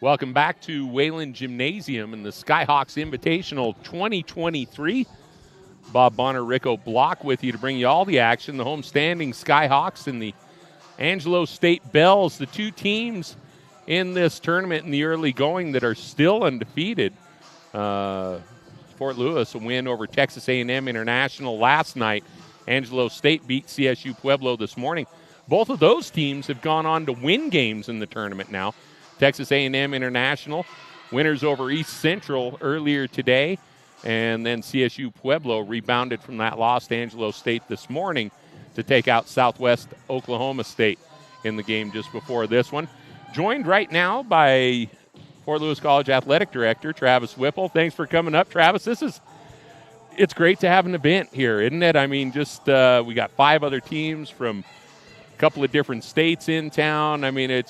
Welcome back to Wayland Gymnasium in the Skyhawks Invitational 2023. Bob Bonner, Rico Block with you to bring you all the action. The home-standing Skyhawks and the Angelo State Bells, the two teams in this tournament in the early going that are still undefeated. Fort Lewis, a win over Texas A&M International last night. Angelo State beat CSU Pueblo this morning. Both of those teams have gone on to win games in the tournament now. Texas A&M International, winners over East Central earlier today, and then CSU Pueblo rebounded from that loss to Angelo State this morning to take out Southwest Oklahoma State in the game just before this one. Joined right now by Fort Lewis College Athletic Director Travis Whipple. Thanks for coming up, Travis. It's great to have an event here, isn't it? I mean, we got 5 other teams from couple of different states in town. I mean,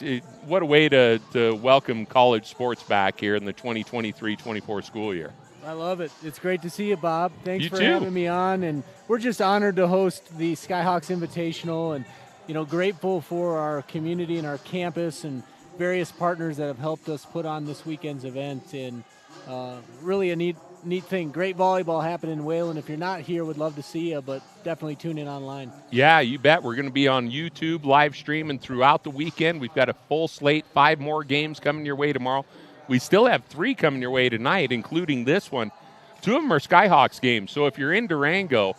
what a way to welcome college sports back here in the 2023-24 school year. I love it. It's great to see you, Bob. Thanks You for too. having me on. And we're just honored to host the Skyhawks Invitational and, grateful for our community and our campus and various partners that have helped us put on this weekend's event. And really a neat thing. Great volleyball happening in Wayland. If you're not here, would love to see you, but definitely tune in online. Yeah, you bet. We're going to be on YouTube live streaming throughout the weekend. We've got a full slate, 5 more games coming your way tomorrow. We still have 3 coming your way tonight, including this one. 2 of them are Skyhawks games. So if you're in Durango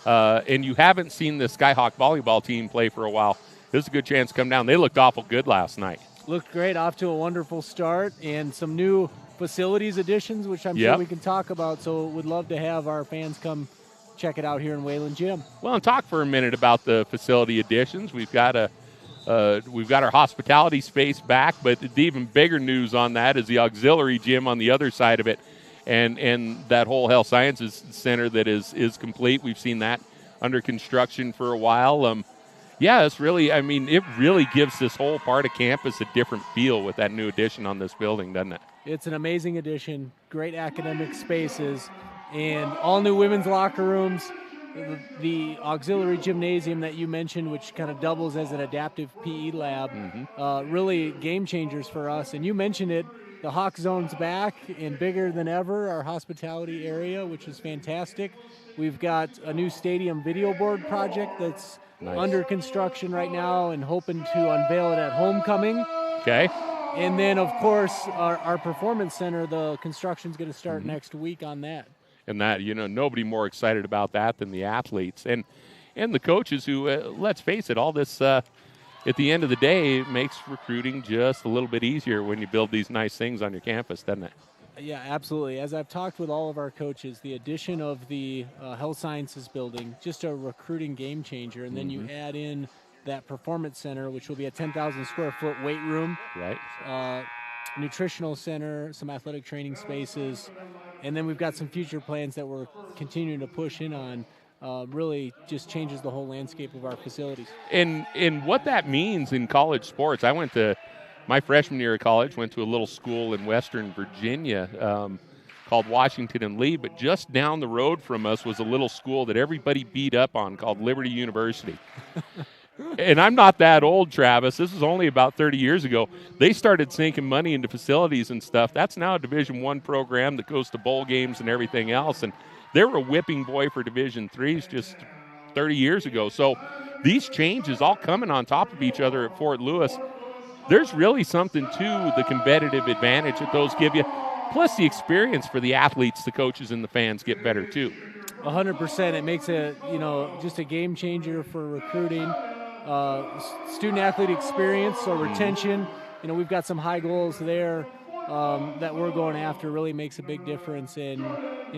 and you haven't seen the Skyhawk volleyball team play for a while, this is a good chance to come down. They looked awful good last night. Looked great, off to a wonderful start, and some new facilities additions, which I'm sure we can talk about. So would love to have our fans come check it out here in Wayland Gym. Well, and talk for a minute about the facility additions. We've got our hospitality space back, but the even bigger news on that is the auxiliary gym on the other side of it, and that whole health sciences center that is complete. We've seen that under construction for a while. It really gives this whole part of campus a different feel with that new addition on this building, doesn't it? It's an amazing addition, great academic spaces, and all new women's locker rooms. The auxiliary gymnasium that you mentioned, which kind of doubles as an adaptive PE lab, really game changers for us. And you mentioned it, the Hawk Zone's back and bigger than ever, our hospitality area, which is fantastic. We've got a new stadium video board project that's under construction right now and hoping to unveil it at homecoming. Okay. And then, of course, our performance center, the construction's going to start next week on that. And that, nobody more excited about that than the athletes and the coaches who, let's face it, all this, at the end of the day, makes recruiting just a little bit easier when you build these nice things on your campus, doesn't it? Yeah, absolutely. As I've talked with all of our coaches, the addition of the health sciences building, just a recruiting game changer. And then you add in that performance center, which will be a 10,000 square foot weight room. Right. Nutritional center, some athletic training spaces. And then we've got some future plans that we're continuing to push in on. Really just changes the whole landscape of our facilities. And what that means in college sports, I went to my freshman year of college, went to a little school in Western Virginia called Washington and Lee, but just down the road from us was a little school that everybody beat up on called Liberty University. And I'm not that old, Travis. This was only about 30 years ago. They started sinking money into facilities and stuff. That's now a Division I program that goes to bowl games and everything else. And they were a whipping boy for Division IIIs just 30 years ago. So these changes all coming on top of each other at Fort Lewis. There's really something to the competitive advantage that those give you. Plus the experience for the athletes, the coaches, and the fans get better too. 100%. It makes it, just a game changer for recruiting. Student-athlete experience, so retention. We've got some high goals there that we're going after. Really makes a big difference. And,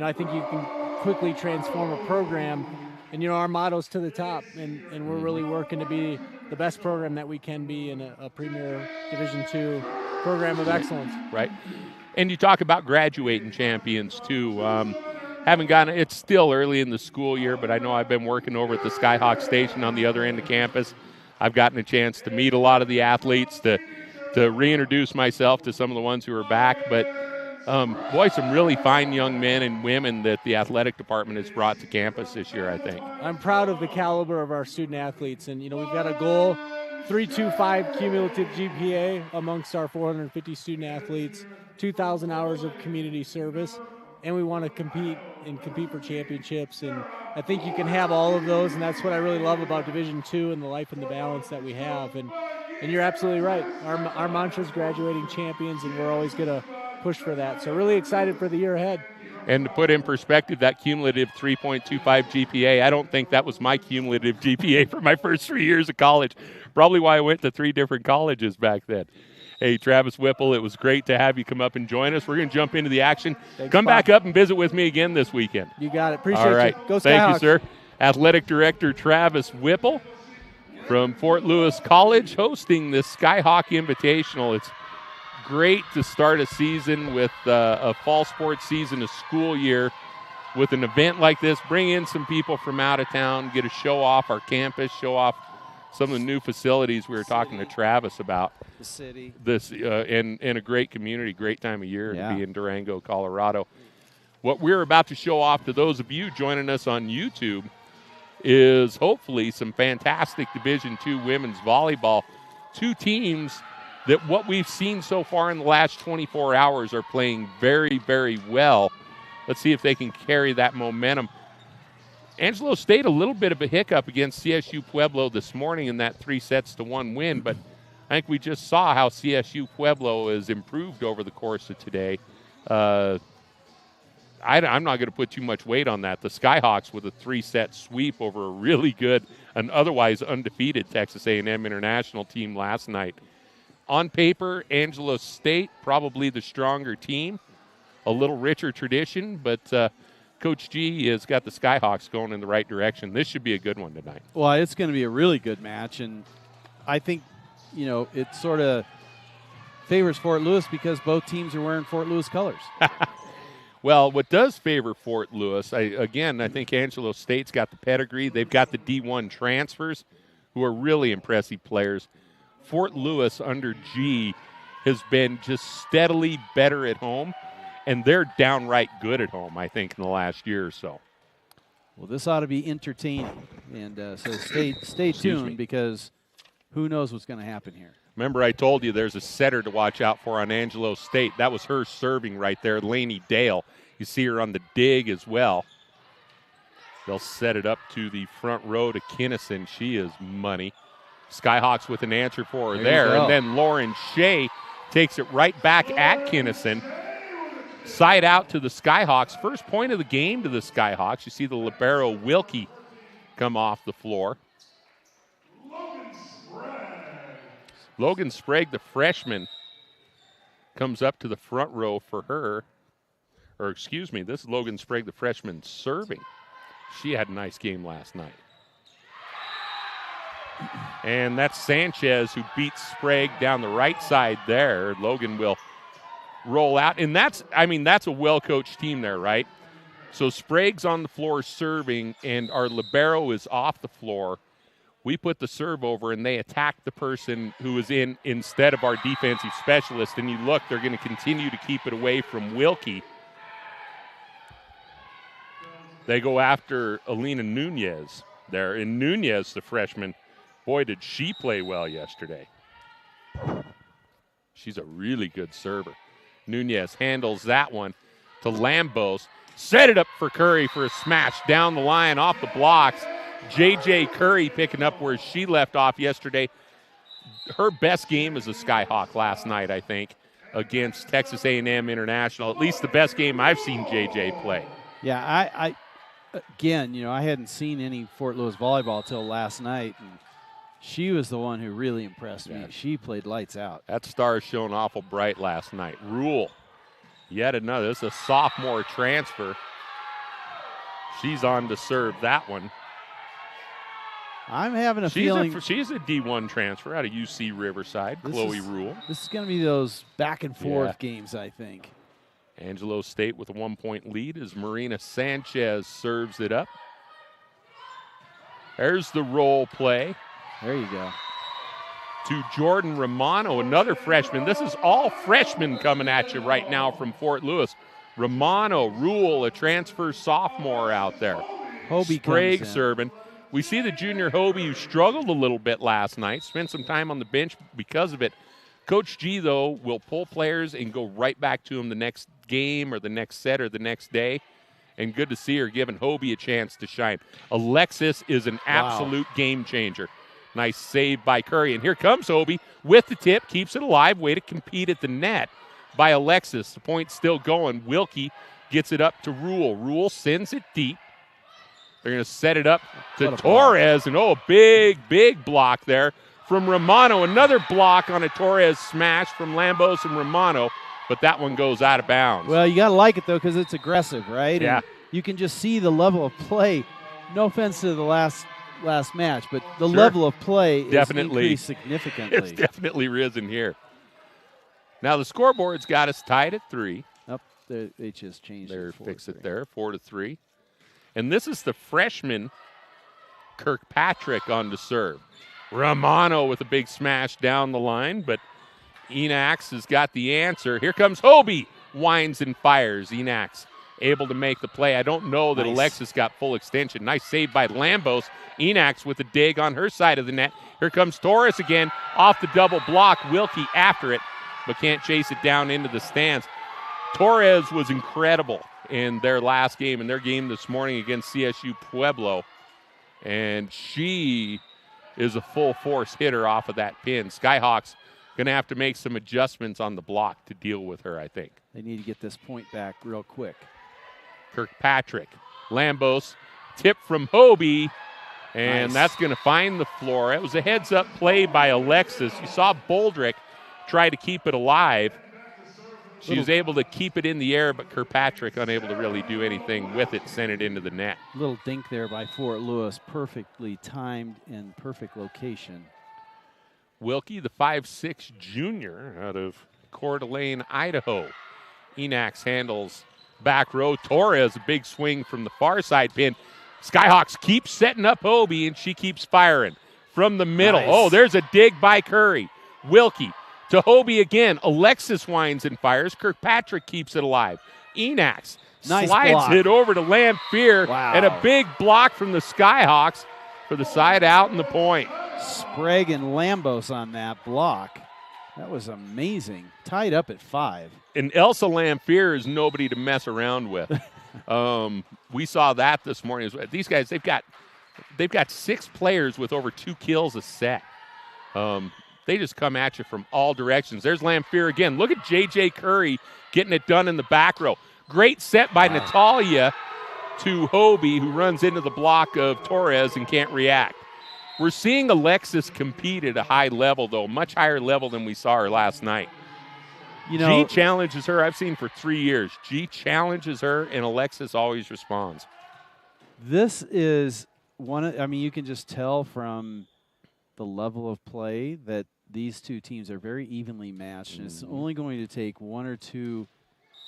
I think you can quickly transform a program. And, our motto's to the top. And we're really working to be the best program that we can be in a premier Division II program of excellence. Right. And you talk about graduating champions, too. It's still early in the school year, but I know I've been working over at the Skyhawk Station on the other end of campus. I've gotten a chance to meet a lot of the athletes, to reintroduce myself to some of the ones who are back. But, some really fine young men and women that the athletic department has brought to campus this year, I think. I'm proud of the caliber of our student athletes. And, we've got a goal 3.25 cumulative GPA amongst our 450 student athletes, 2,000 hours of community service, and we want to compete for championships. And I think you can have all of those, and that's what I really love about Division II and the life and the balance that we have. And you're absolutely right. Our mantra is graduating champions, and we're always going to push for that. So really excited for the year ahead. And to put in perspective, that cumulative 3.25 GPA, I don't think that was my cumulative GPA for my first 3 years of college. Probably why I went to 3 different colleges back then. Hey, Travis Whipple, it was great to have you come up and join us. We're going to jump into the action. Thanks, come Bob. back up and visit with me again this weekend. You got it. Appreciate All right. you. Go Skyhawks. Thank you, sir. Athletic Director Travis Whipple from Fort Lewis College hosting this Skyhawk Invitational. It's great to start a season with a fall sports season, a school year, with an event like this. Bring in some people from out of town, get to show off our campus, show off some of the new facilities we were talking to Travis about. The city. This and a great community, great time of year to be in Durango, Colorado. What we're about to show off to those of you joining us on YouTube is hopefully some fantastic Division II women's volleyball. 2 teams that what we've seen so far in the last 24 hours are playing very, very well. Let's see if they can carry that momentum. Angelo State, a little bit of a hiccup against CSU Pueblo this morning in that 3-1 win, but I think we just saw how CSU Pueblo has improved over the course of today. I'm not going to put too much weight on that. The Skyhawks with a 3-set sweep over a really good and otherwise undefeated Texas A&M International team last night. On paper, Angelo State, probably the stronger team, a little richer tradition, but Coach G has got the Skyhawks going in the right direction. This should be a good one tonight. Well, it's going to be a really good match, and I think, it sort of favors Fort Lewis because both teams are wearing Fort Lewis colors. Well, what does favor Fort Lewis, I think Angelo State's got the pedigree. They've got the D1 transfers who are really impressive players. Fort Lewis under G has been just steadily better at home, and they're downright good at home, I think, in the last year or so. Well, this ought to be entertaining, and so stay tuned because who knows what's going to happen here. Remember, I told you there's a setter to watch out for on Angelo State. That was her serving right there, Lainey Dale. You see her on the dig as well. They'll set it up to the front row to Kinnison. She is money. Skyhawks with an answer for her there. And then Lauren Shea takes it right back at Kinnison. Side out to the Skyhawks. First point of the game to the Skyhawks. You see the libero Wilkie come off the floor. Logan Sprague, the freshman, comes up to the front row for her. Or excuse me, this is Logan Sprague, the freshman, serving. She had a nice game last night. And that's Sanchez who beats Sprague down the right side there. Logan will roll out. And that's a well-coached team there, right? So Sprague's on the floor serving, and our libero is off the floor. We put the serve over, and they attack the person who is in instead of our defensive specialist. And you look, they're going to continue to keep it away from Wilkie. They go after Alina Nunez there. And Nunez, the freshman, boy, did she play well yesterday. She's a really good server. Nunez handles that one to Lambos. Set it up for Curry for a smash down the line off the blocks. J.J. Curry picking up where she left off yesterday. Her best game as a Skyhawk last night, I think, against Texas A&M International. At least the best game I've seen J.J. play. Yeah, I hadn't seen any Fort Lewis volleyball till last night, and she was the one who really impressed me. She played lights out. That star shone awful bright last night. Rule, yet another. This is a sophomore transfer. She's on to serve that one. I'm having a feeling. She's a D1 transfer out of UC Riverside, Chloe Rule. This is going to be those back and forth games, I think. Angelo State with a 1-point lead as Marina Sanchez serves it up. There's the roll play. There you go. To Jordan Romano, another freshman. This is all freshmen coming at you right now from Fort Lewis. Romano, Rule, a transfer sophomore out there. Hobie Sprague serving. We see the junior Hobie, who struggled a little bit last night, spent some time on the bench because of it. Coach G, though, will pull players and go right back to them the next game or the next set or the next day. And good to see her giving Hobie a chance to shine. Alexis is an absolute game changer. Nice save by Curry. And here comes Hobie with the tip, keeps it alive. Way to compete at the net by Alexis. The point's still going. Wilkie gets it up to Rule. Rule sends it deep. They're going to set it up to Torres. And, a big block there from Romano. Another block on a Torres smash from Lambos and Romano. But that one goes out of bounds. Well, you got to like it, though, because it's aggressive, right? Yeah. And you can just see the level of play. No offense to the last match, but the level of play is increased significantly. It's definitely risen here. Now the scoreboard's got us tied at 3. They just changed it. Fix it there, 4-3. And this is the freshman Kirkpatrick on to serve. Romano with a big smash down the line, but Enax has got the answer. Here comes Hobie. Winds and fires. Enax able to make the play. I don't know that Alexis got full extension. Nice save by Lambos. Enax with a dig on her side of the net. Here comes Torres again off the double block. Wilkie after it, but can't chase it down into the stands. Torres was incredible in their last game, in their game this morning against CSU Pueblo. And she is a full force hitter off of that pin. Skyhawks going to have to make some adjustments on the block to deal with her, I think. They need to get this point back real quick. Kirkpatrick. Lambos. Tip from Hobie. And that's going to find the floor. It was a heads-up play by Alexis. You saw Boldrick try to keep it alive. She was able to keep it in the air, but Kirkpatrick unable to really do anything with it, sent it into the net. Little dink there by Fort Lewis. Perfectly timed and perfect location. Wilkie, the 5'6" junior out of Coeur d'Alene, Idaho. Enax handles back row. Torres, a big swing from the far side pin. Skyhawks keep setting up Hobie, and she keeps firing from the middle. Nice. There's a dig by Curry. Wilkie to Hobie again. Alexis winds and fires. Kirkpatrick keeps it alive. Enax slides it over to Lamphere, and a big block from the Skyhawks for the side out and the point. Sprague and Lambos on that block. That was amazing. Tied up at 5. And Elsa Lamphere is nobody to mess around with. We saw that this morning. These guys, they've got 6 players with over 2 kills a set. They just come at you from all directions. There's Lamphere again. Look at J.J. Curry getting it done in the back row. Great set by Natalia to Hobie, who runs into the block of Torres and can't react. We're seeing Alexis compete at a high level, though, much higher level than we saw her last night. G challenges her. I've seen for 3 years. G challenges her, and Alexis always responds. This is you can just tell from the level of play that these two teams are very evenly matched, and it's only going to take 1 or 2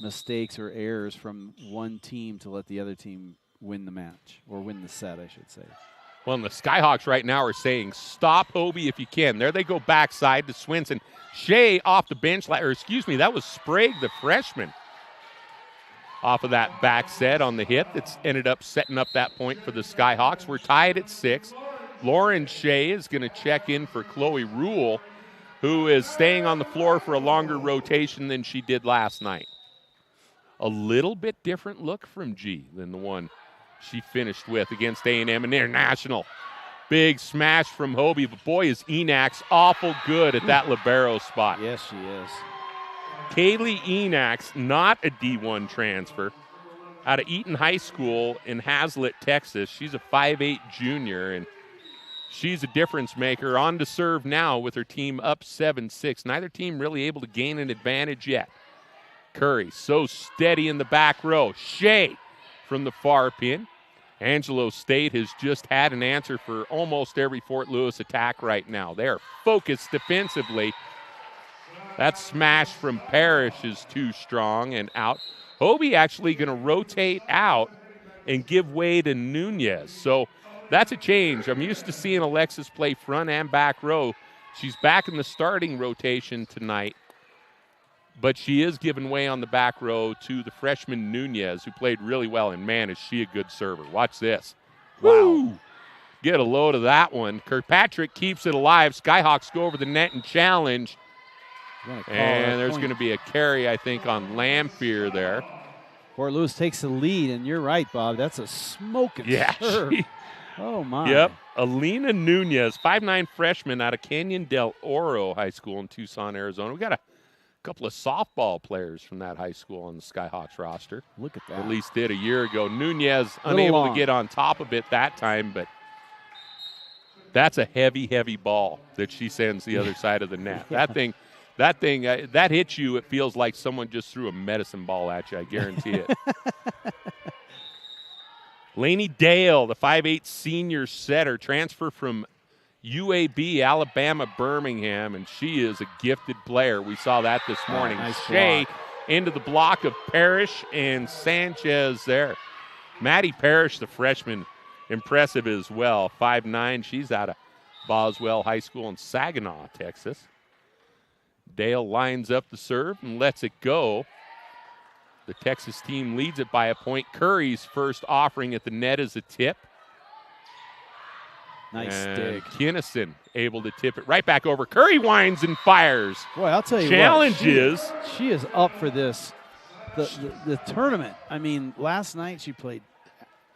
mistakes or errors from one team to let the other team win the match, or win the set, I should say. Well, and the Skyhawks right now are saying, stop Hobie if you can. There they go backside to Swinson. Shea off the bench, that was Sprague, the freshman, off of that back set on the hit that's ended up setting up that point for the Skyhawks. We're tied at 6. Lauren Shea is going to check in for Chloe Rule, who is staying on the floor for a longer rotation than she did last night. A little bit different look from G than the one she finished with against A&M International. Big smash from Hobie, but boy is Enax awful good at that libero spot. Yes, she is. Kaylee Enax, not a D1 transfer, out of Eaton High School in Hazlet, Texas. She's a 5'8" junior, and she's a difference maker. On to serve now with her team up 7-6. Neither team really able to gain an advantage yet. Curry so steady in the back row. Shea from the far pin. Angelo State has just had an answer for almost every Fort Lewis attack right now. They are focused defensively. That smash from Parrish is too strong and out. Hobie actually going to rotate out and give way to Nunez. So that's a change. I'm used to seeing Alexis play front and back row. She's back in the starting rotation tonight, but she is giving way on the back row to the freshman Nunez, who played really well, and man, is she a good server. Watch this. Wow. Woo! get a load of that one. Kirkpatrick keeps it alive. Skyhawks go over the net and challenge. And there's going to be a carry, I think, on Lamphere there. Fort Lewis takes the lead, and you're right, Bob. That's a smoking serve. Oh, my. Yep. Alina Nunez, 5'9" freshman out of Canyon del Oro High School in Tucson, Arizona. We got a couple of softball players from that high school on the Skyhawks roster. Look at that. At least did a year ago. Nunez unable to get on top of it that time, but that's a heavy, heavy ball that she sends the other side of the net. That thing, that hits you, it feels like someone just threw a medicine ball at you, I guarantee it. Lainey Dale, the 5'8" senior setter, transfer from UAB, Alabama, Birmingham, and she is a gifted player. We saw that this morning. Nice Shea block. into the block of Parrish and Sanchez there. Maddie Parrish, the freshman, impressive as well. 5'9", she's out of Boswell High School in Saginaw, Texas. Dale lines up the serve and lets it go. The Texas team leads it by a point. Curry's first offering at the net is a tip. Nice and dig. Kinnison able to tip it right back over. Curry winds and fires. Boy, I'll tell you Challenge what. is she is up for this. The tournament. I mean, last night she played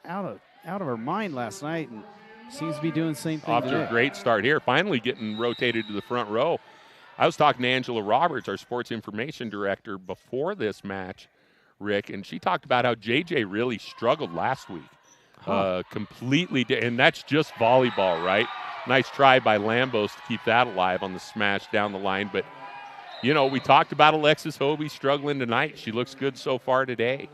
out of her mind last night and seems to be doing the same thing off today. to a great start here. Finally getting rotated to the front row. I was talking to Angela Roberts, our sports information director, before this match, Rick, and she talked about how JJ really struggled last week. Completely, and that's just volleyball, right? Nice try by Lambos to keep that alive on the smash down the line. But, you know, we talked about Alexis Hobie struggling tonight. She looks good so far today.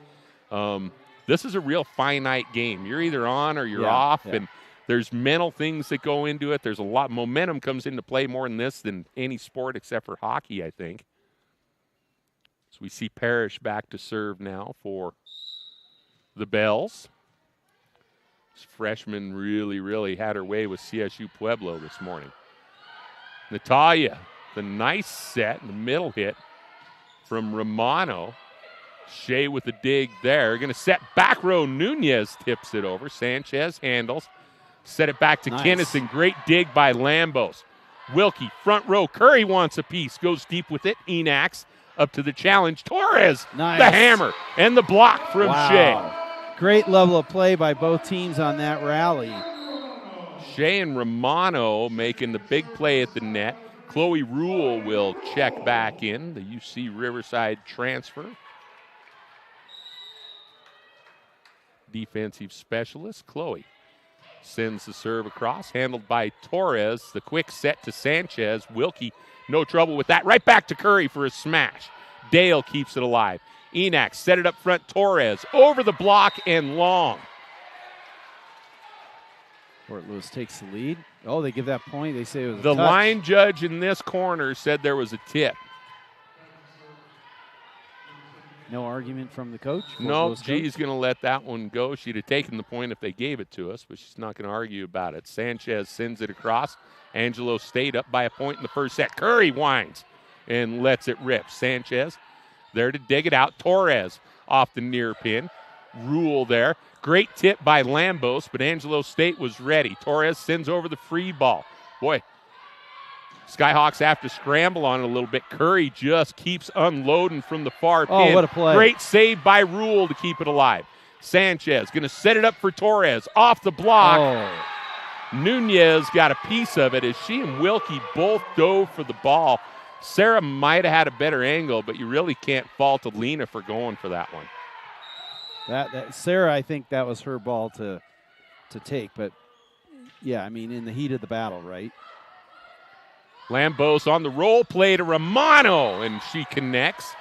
This is a real finite game. You're either on or you're off, and there's mental things that go into it. There's a lot. Momentum comes into play more in this than any sport except for hockey, I think. So we see Parrish back to serve now for the Bells. This freshman really, really had her way with CSU Pueblo this morning. Natalia, the nice set, the middle hit from Romano. Shea with the dig there. Going to set back row. Nunez tips it over. Sanchez handles. Set it back to Kinnison. Great dig by Lambos. Wilkie, front row. Curry wants a piece. Goes deep with it. Enax up to the challenge. Torres, the hammer, and the block from Shea. Great level of play by both teams on that rally. Shea and Romano making the big play at the net. Chloe Rule will check back in, the UC Riverside transfer. Defensive specialist, Chloe sends the serve across, handled by Torres. The quick set to Sanchez. Wilkie, no trouble with that. Right back to Curry for a smash. Dale keeps it alive. Enax set it up front. Torres over the block and long. Fort Lewis takes the lead. Oh, they give that point. They say it was a The touch. line judge in this corner said there was a tip. No argument from the coach? No, G's going to let that one go. She'd have taken the point if they gave it to us, but she's not going to argue about it. Sanchez sends it across. Angelo State up by a point in the first set. Curry winds and lets it rip. Sanchez there to dig it out. Torres off the near pin. Rule there. Great tip by Lambos, but Angelo State was ready. Torres sends over the free ball. Boy, Skyhawks have to scramble on it a little bit. Curry just keeps unloading from the far pin. Oh, what a play. Great save by Rule to keep it alive. Sanchez going to set it up for Torres. Off the block. Oh. Nunez got a piece of it as she and Wilkie both dove for the ball. Sarah might have had a better angle, but you really can't fault Alina for going for that one. That Sarah, I think that was her ball to take. But, yeah, I mean, in the heat of the battle, right? Lambos on the roll play to Romano, and she connects.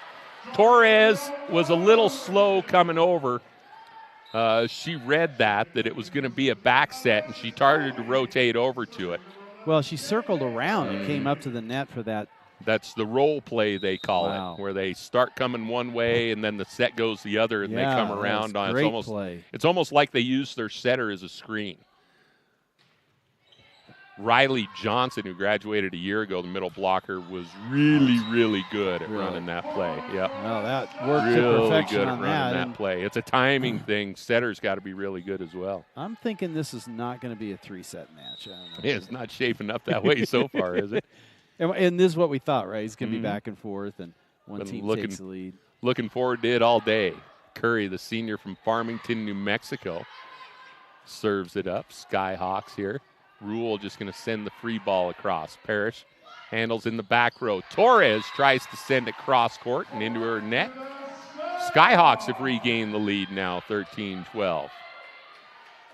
Torres was a little slow coming over. She read that it was going to be a back set, and she started to rotate over to it. Well, she circled around and came up to the net for that. That's the role play, they call it, where they start coming one way and then the set goes the other and they come around on it. It's almost like they use their setter as a screen. Riley Johnson, who graduated a year ago, the middle blocker, was really, really good at running that play. Yep. Well, that worked really to perfection good on at running that. that play. It's a timing thing. Setter's got to be really good as well. I'm thinking this is not going to be a 3-set match. I don't know. It's not shaping up that way so far, is it? And this is what we thought, right? He's going to be back and forth, and one Been team takes the lead. Looking forward to it all day. Curry, the senior from Farmington, New Mexico, serves it up. Skyhawks here. Rule just going to send the free ball across. Parrish handles in the back row. Torres tries to send it cross court and into her net. Skyhawks have regained the lead now, 13-12.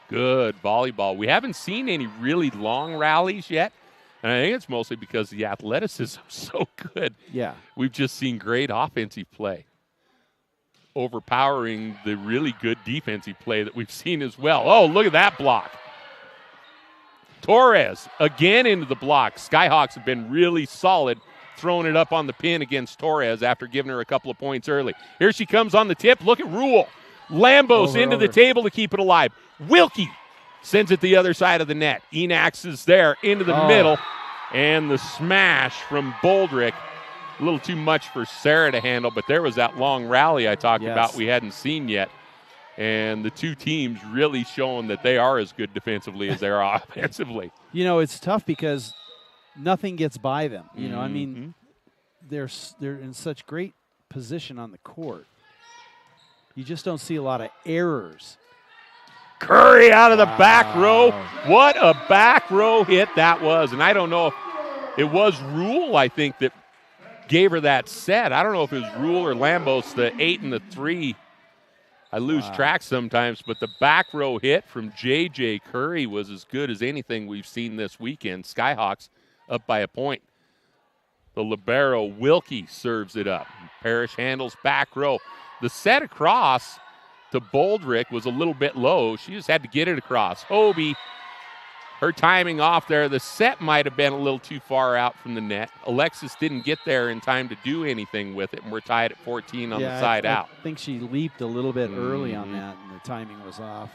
Good volleyball. We haven't seen any really long rallies yet, and I think it's mostly because the athleticism is so good. Yeah. We've just seen great offensive play, overpowering the really good defensive play that we've seen as well. Oh, look at that block. Torres again into the block. Skyhawks have been really solid, throwing it up on the pin against Torres after giving her a couple of points early. Here she comes on the tip. Look at Rule. Lambos into the table to keep it alive. Wilkie sends it the other side of the net. Enax is there into the middle. And the smash from Boldrick. A little too much for Sarah to handle, but there was that long rally I talked about we hadn't seen yet. And the two teams really showing that they are as good defensively as they are offensively. You know, it's tough because nothing gets by them. You know, I mean, they're in such great position on the court. You just don't see a lot of errors. Curry out of the back row. What a back row hit that was. And I don't know if it was Rule, I think, that gave her that set. I don't know if it was Rule or Lambos, the 8 and the 3. I lose track sometimes, but the back row hit from J.J. Curry was as good as anything we've seen this weekend. Skyhawks up by a point. The libero, Wilkie, serves it up. Parrish handles back row. The set across to Boldrick was a little bit low. She just had to get it across. Hobie, her timing off there. The set might have been a little too far out from the net. Alexis didn't get there in time to do anything with it, and we're tied at 14 on the side out. I think she leaped a little bit early on that, and the timing was off.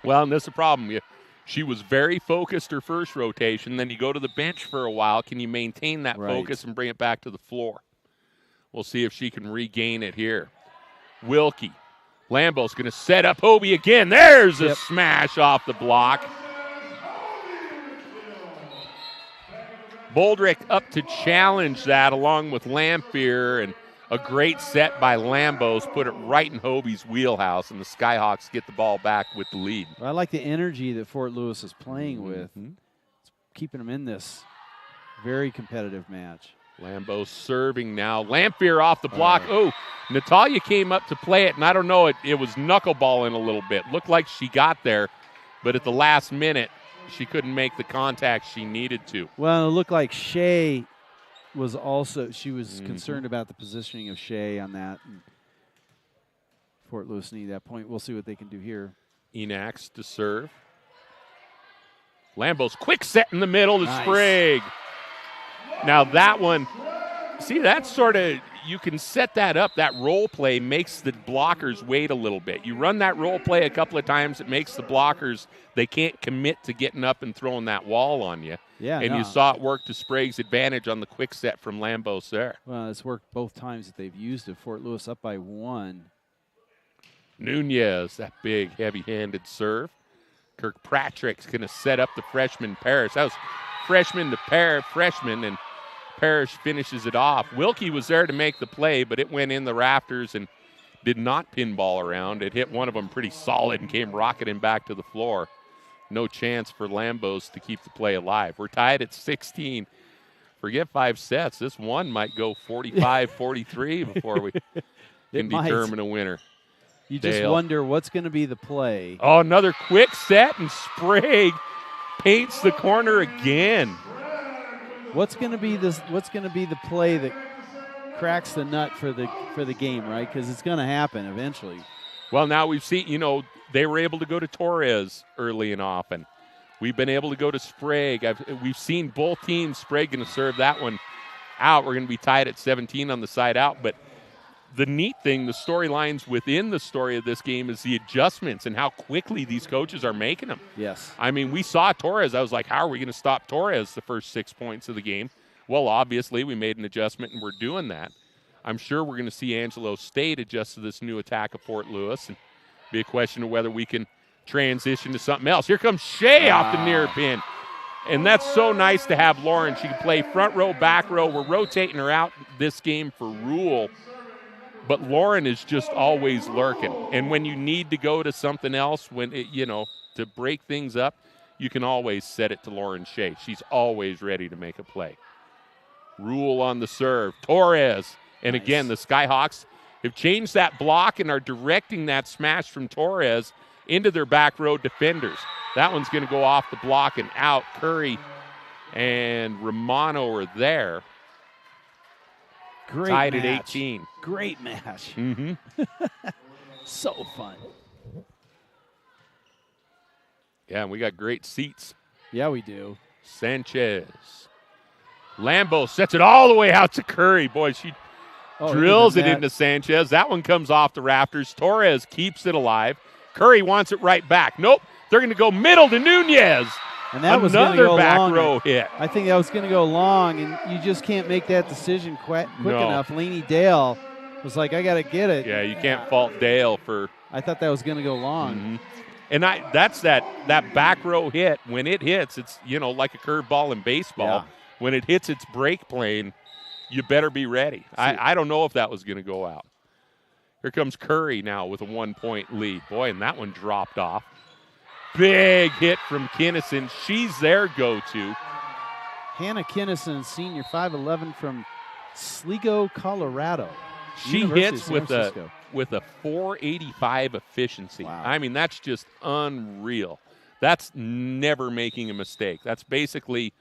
Well, and this is the problem. She was very focused her first rotation. Then you go to the bench for a while. Can you maintain that focus and bring it back to the floor? We'll see if she can regain it here. Wilkie. Lambo's going to set up Hobie again. There's a smash off the block. Boldrick up to challenge that along with Lamphere, and a great set by Lambos put it right in Hobie's wheelhouse, and the Skyhawks get the ball back with the lead. Well, I like the energy that Fort Lewis is playing with. It's keeping them in this very competitive match. Lambos serving now. Lamphere off the block. Natalia came up to play it, and I don't know, it was knuckleballing a little bit. Looked like she got there, but at the last minute, she couldn't make the contact she needed to. Well, it looked like Shea was also, she was concerned about the positioning of Shea on that. And Fort Lewis needed that point. We'll see what they can do here. Enax to serve. Lambos quick set in the middle to Sprague. Now that one, see, that's sort of, you can set that up. That role play makes the blockers wait a little bit. You run that role play a couple of times, it makes the blockers, they can't commit to getting up and throwing that wall on you. Yeah, and you saw it work to Sprague's advantage on the quick set from Lambos there. Well, it's worked both times that they've used it. Fort Lewis up by 1. Nunez, that big, heavy-handed serve. Kirkpatrick's going to set up the freshman Parrish. That was freshman to freshman, and Parrish finishes it off. Wilkie was there to make the play, but it went in the rafters and did not pinball around. It hit one of them pretty solid and came rocketing back to the floor. No chance for Lambos to keep the play alive. We're tied at 16. Forget 5 sets. This one might go 45-43 before we can determine a winner. You just wonder what's going to be the play. Oh, another quick set, and Sprague paints the corner again. What's going to be this? What's going to be the play that cracks the nut for the game, right? Because it's going to happen eventually. Well, now we've seen, they were able to go to Torres early and often. We've been able to go to Sprague. We've seen both teams. Sprague going to serve that one out. We're going to be tied at 17 on the side out, but the neat thing, the storylines within the story of this game is the adjustments and how quickly these coaches are making them. Yes. I mean, we saw Torres. I was like, how are we going to stop Torres the first 6 points of the game? Well, obviously, we made an adjustment, and we're doing that. I'm sure we're going to see Angelo State adjust to this new attack of Fort Lewis, and be a question of whether we can transition to something else. Here comes Shea off the near pin. And that's so nice to have Lauren. She can play front row, back row. We're rotating her out this game for Rule. But Lauren is just always lurking. And when you need to go to something else, when it, to break things up, you can always set it to Lauren Shea. She's always ready to make a play. Rule on the serve. Torres. And Nice. Again, the Skyhawks have changed that block and are directing that smash from Torres into their back row defenders. That one's going to go off the block and out. Curry and Romano are there. Great tied match. at 18. Great match. Mm-hmm. So fun. Yeah, and we got great seats. Yeah, we do. Sanchez. Lambo sets it all the way out to Curry. Boy, she drills it into Sanchez. That one comes off the rafters. Torres keeps it alive. Curry wants it right back. Nope. They're going to go middle to Nunez. And that was another go back long. row hit. I think that was going to go long, and you just can't make that decision quick No. enough. Laney Dale was like, I got to get it. Yeah, you can't fault Dale for. I thought that was going to go long. Mm-hmm. And that's that back row hit. When it hits, it's like a curveball in baseball. Yeah. When it hits its break plane, you better be ready. I don't know if that was going to go out. Here comes Curry now with a 1-point lead. Boy, and that one dropped off. Big hit from Kinnison. She's their go-to. Hannah Kinnison, senior, 5'11", from Sligo, Colorado. She University hits of San with Francisco. with a 485 efficiency. Wow. I mean, that's just unreal. That's never making a mistake. That's basically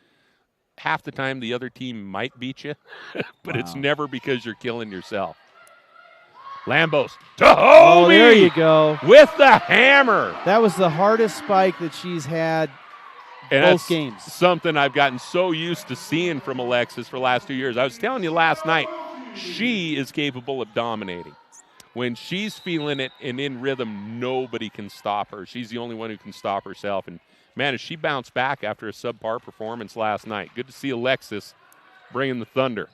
half the time the other team might beat you, but it's never because you're killing yourself. Lambos to Hobie. Oh, there you go. With the hammer. That was the hardest spike that she's had And both that's games. something I've gotten so used to seeing from Alexis for the last 2 years. I was telling you last night, she is capable of dominating. When she's feeling it and in rhythm, nobody can stop her. She's the only one who can stop herself. And, man, as she bounced back after a subpar performance last night, good to see Alexis bringing the thunder.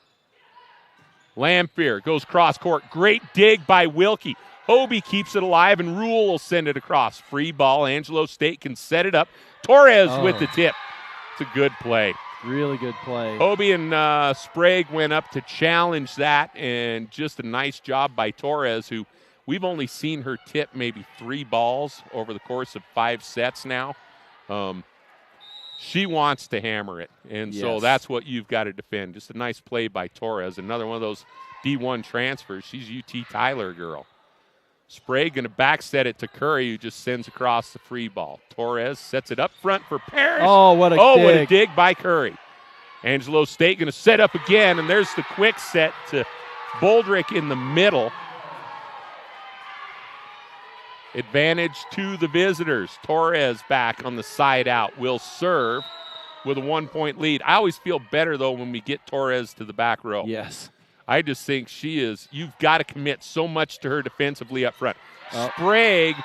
Lamphere goes cross court. Great dig by Wilkie. Hobie keeps it alive, and Rule will send it across. Free ball. Angelo State can set it up. Torres with the tip. It's a good play. Really good play. Hobie and Sprague went up to challenge that, and just a nice job by Torres, who we've only seen her tip maybe 3 balls over the course of 5 sets now. She wants to hammer it, and so Yes. that's what you've got to defend. Just a nice play by Torres. Another one of those D1 transfers. She's a UT Tyler girl. Sprague going to back set it to Curry, who just sends across the free ball. Torres sets it up front for Parrish. Oh, what a dig. What a dig by Curry. Angelo State going to set up again, and there's the quick set to Boldrick in the middle. Advantage to the visitors. Torres back on the side out. Will serve with a 1-point lead. I always feel better, though, when we get Torres to the back row. Yes. I just think you've got to commit so much to her defensively up front. Oh. Sprague,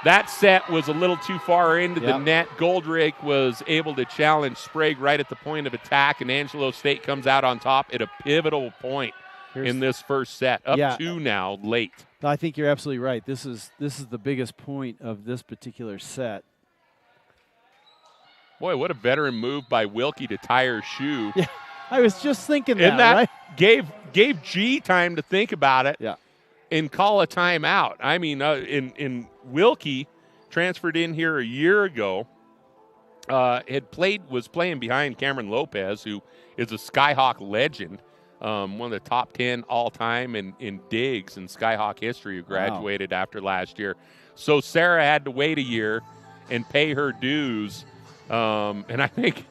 that set was a little too far into the net. Goldrick was able to challenge Sprague right at the point of attack, and Angelo State comes out on top at a pivotal point in this first set. Up 2 now, late. I think you're absolutely right. This is the biggest point of this particular set. Boy, what a veteran move by Wilkie to tie her shoe. Yeah, I was just thinking And that right? gave G time to think about it. Yeah. And call a timeout. I mean, in Wilkie transferred in here a year ago. Was playing behind Cameron Lopez, who is a Skyhawk legend, one of the top 10 all-time in digs in Skyhawk history, who graduated after last year. So Sarah had to wait a year and pay her dues, and I think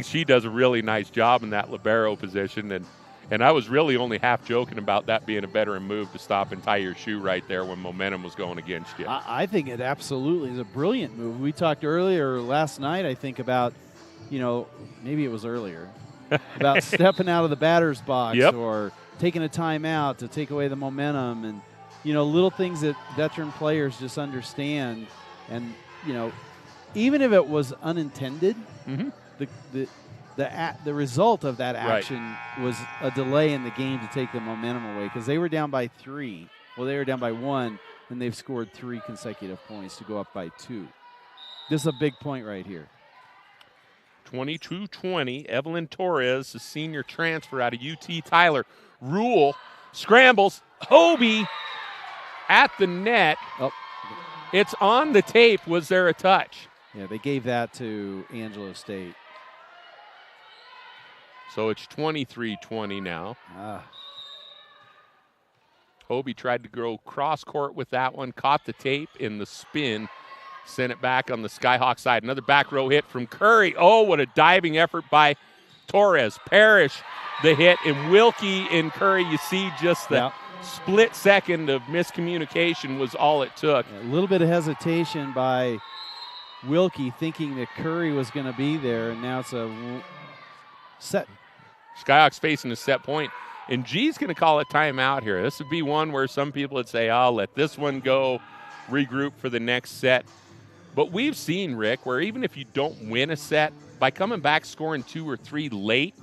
she does a really nice job in that libero position. And I was really only half joking about that being a veteran move to stop and tie your shoe right there when momentum was going against you. I think it absolutely is a brilliant move. We talked earlier last night, I think, about, maybe it was earlier, about stepping out of the batter's box or taking a timeout to take away the momentum, and little things that veteran players just understand. And even if it was unintended, the result of that action was a delay in the game to take the momentum away, because they were down by 3. Well, they were down by 1, and they've scored 3 consecutive points to go up by 2. This is a big point right here. 22-20, Evelyn Torres, the senior transfer out of UT Tyler. Rule scrambles. Hobie at the net. Oh. It's on the tape. Was there a touch? Yeah, they gave that to Angelo State. So it's 23-20 now. Hobie tried to go cross court with that one, caught the tape in the spin, sent it back on the Skyhawk side. Another back row hit from Curry. Oh, what a diving effort by Torres. Parrish the hit, and Wilkie and Curry, you see just the split second of miscommunication was all it took. A little bit of hesitation by Wilkie, thinking that Curry was going to be there, and now it's a set. Skyhawks facing a set point, and G's going to call a timeout here. This would be one where some people would say, "I'll let this one go, regroup for the next set." But we've seen, Rick, where even if you don't win a set, by coming back scoring 2 or 3 late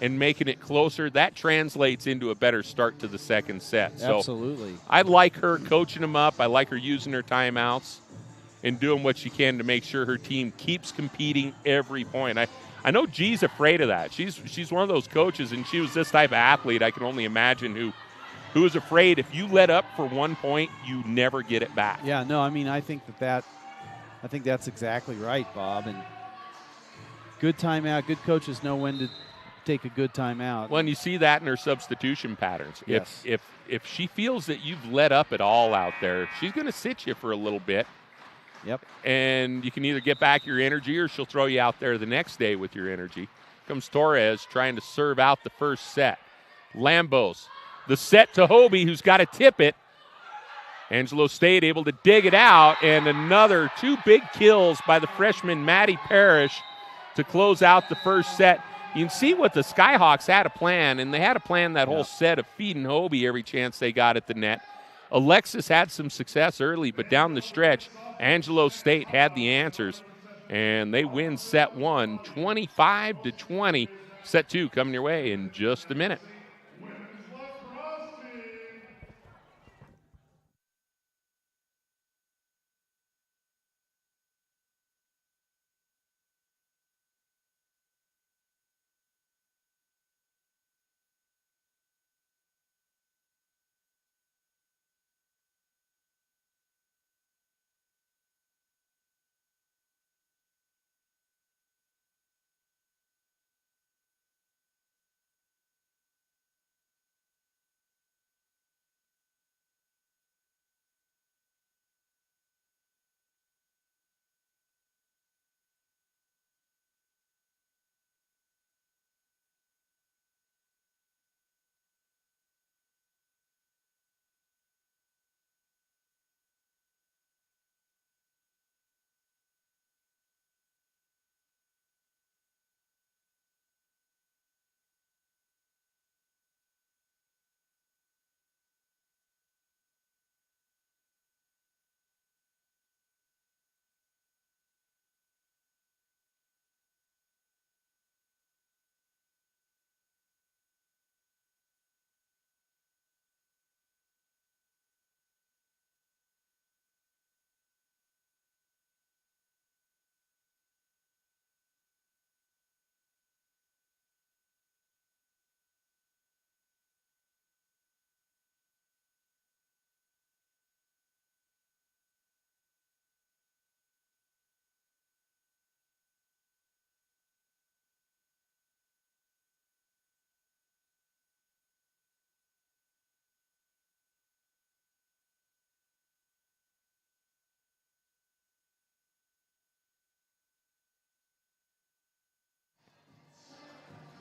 and making it closer, that translates into a better start to the second set. Absolutely. So I like her coaching them up. I like her using her timeouts and doing what she can to make sure her team keeps competing every point. I know G's afraid of that. She's one of those coaches, and she was this type of athlete, I can only imagine, who is afraid if you let up for 1 point, you never get it back. Yeah, no, I mean, I think that's exactly right, Bob. And good timeout. Good coaches know when to take a good timeout. Well, and you see that in her substitution patterns. Yes. If she feels that you've let up at all out there, she's going to sit you for a little bit. Yep. And you can either get back your energy or she'll throw you out there the next day with your energy. Comes Torres trying to serve out the first set. Lambos. The set to Hobie, who's got to tip it. Angelo State able to dig it out, and another 2 big kills by the freshman Maddie Parrish to close out the first set. You can see what the Skyhawks had a plan, and they had a plan that whole set of feeding Hobie every chance they got at the net. Alexis had some success early, but down the stretch, Angelo State had the answers, and they win set 1, 25-20. Set 2 coming your way in just a minute.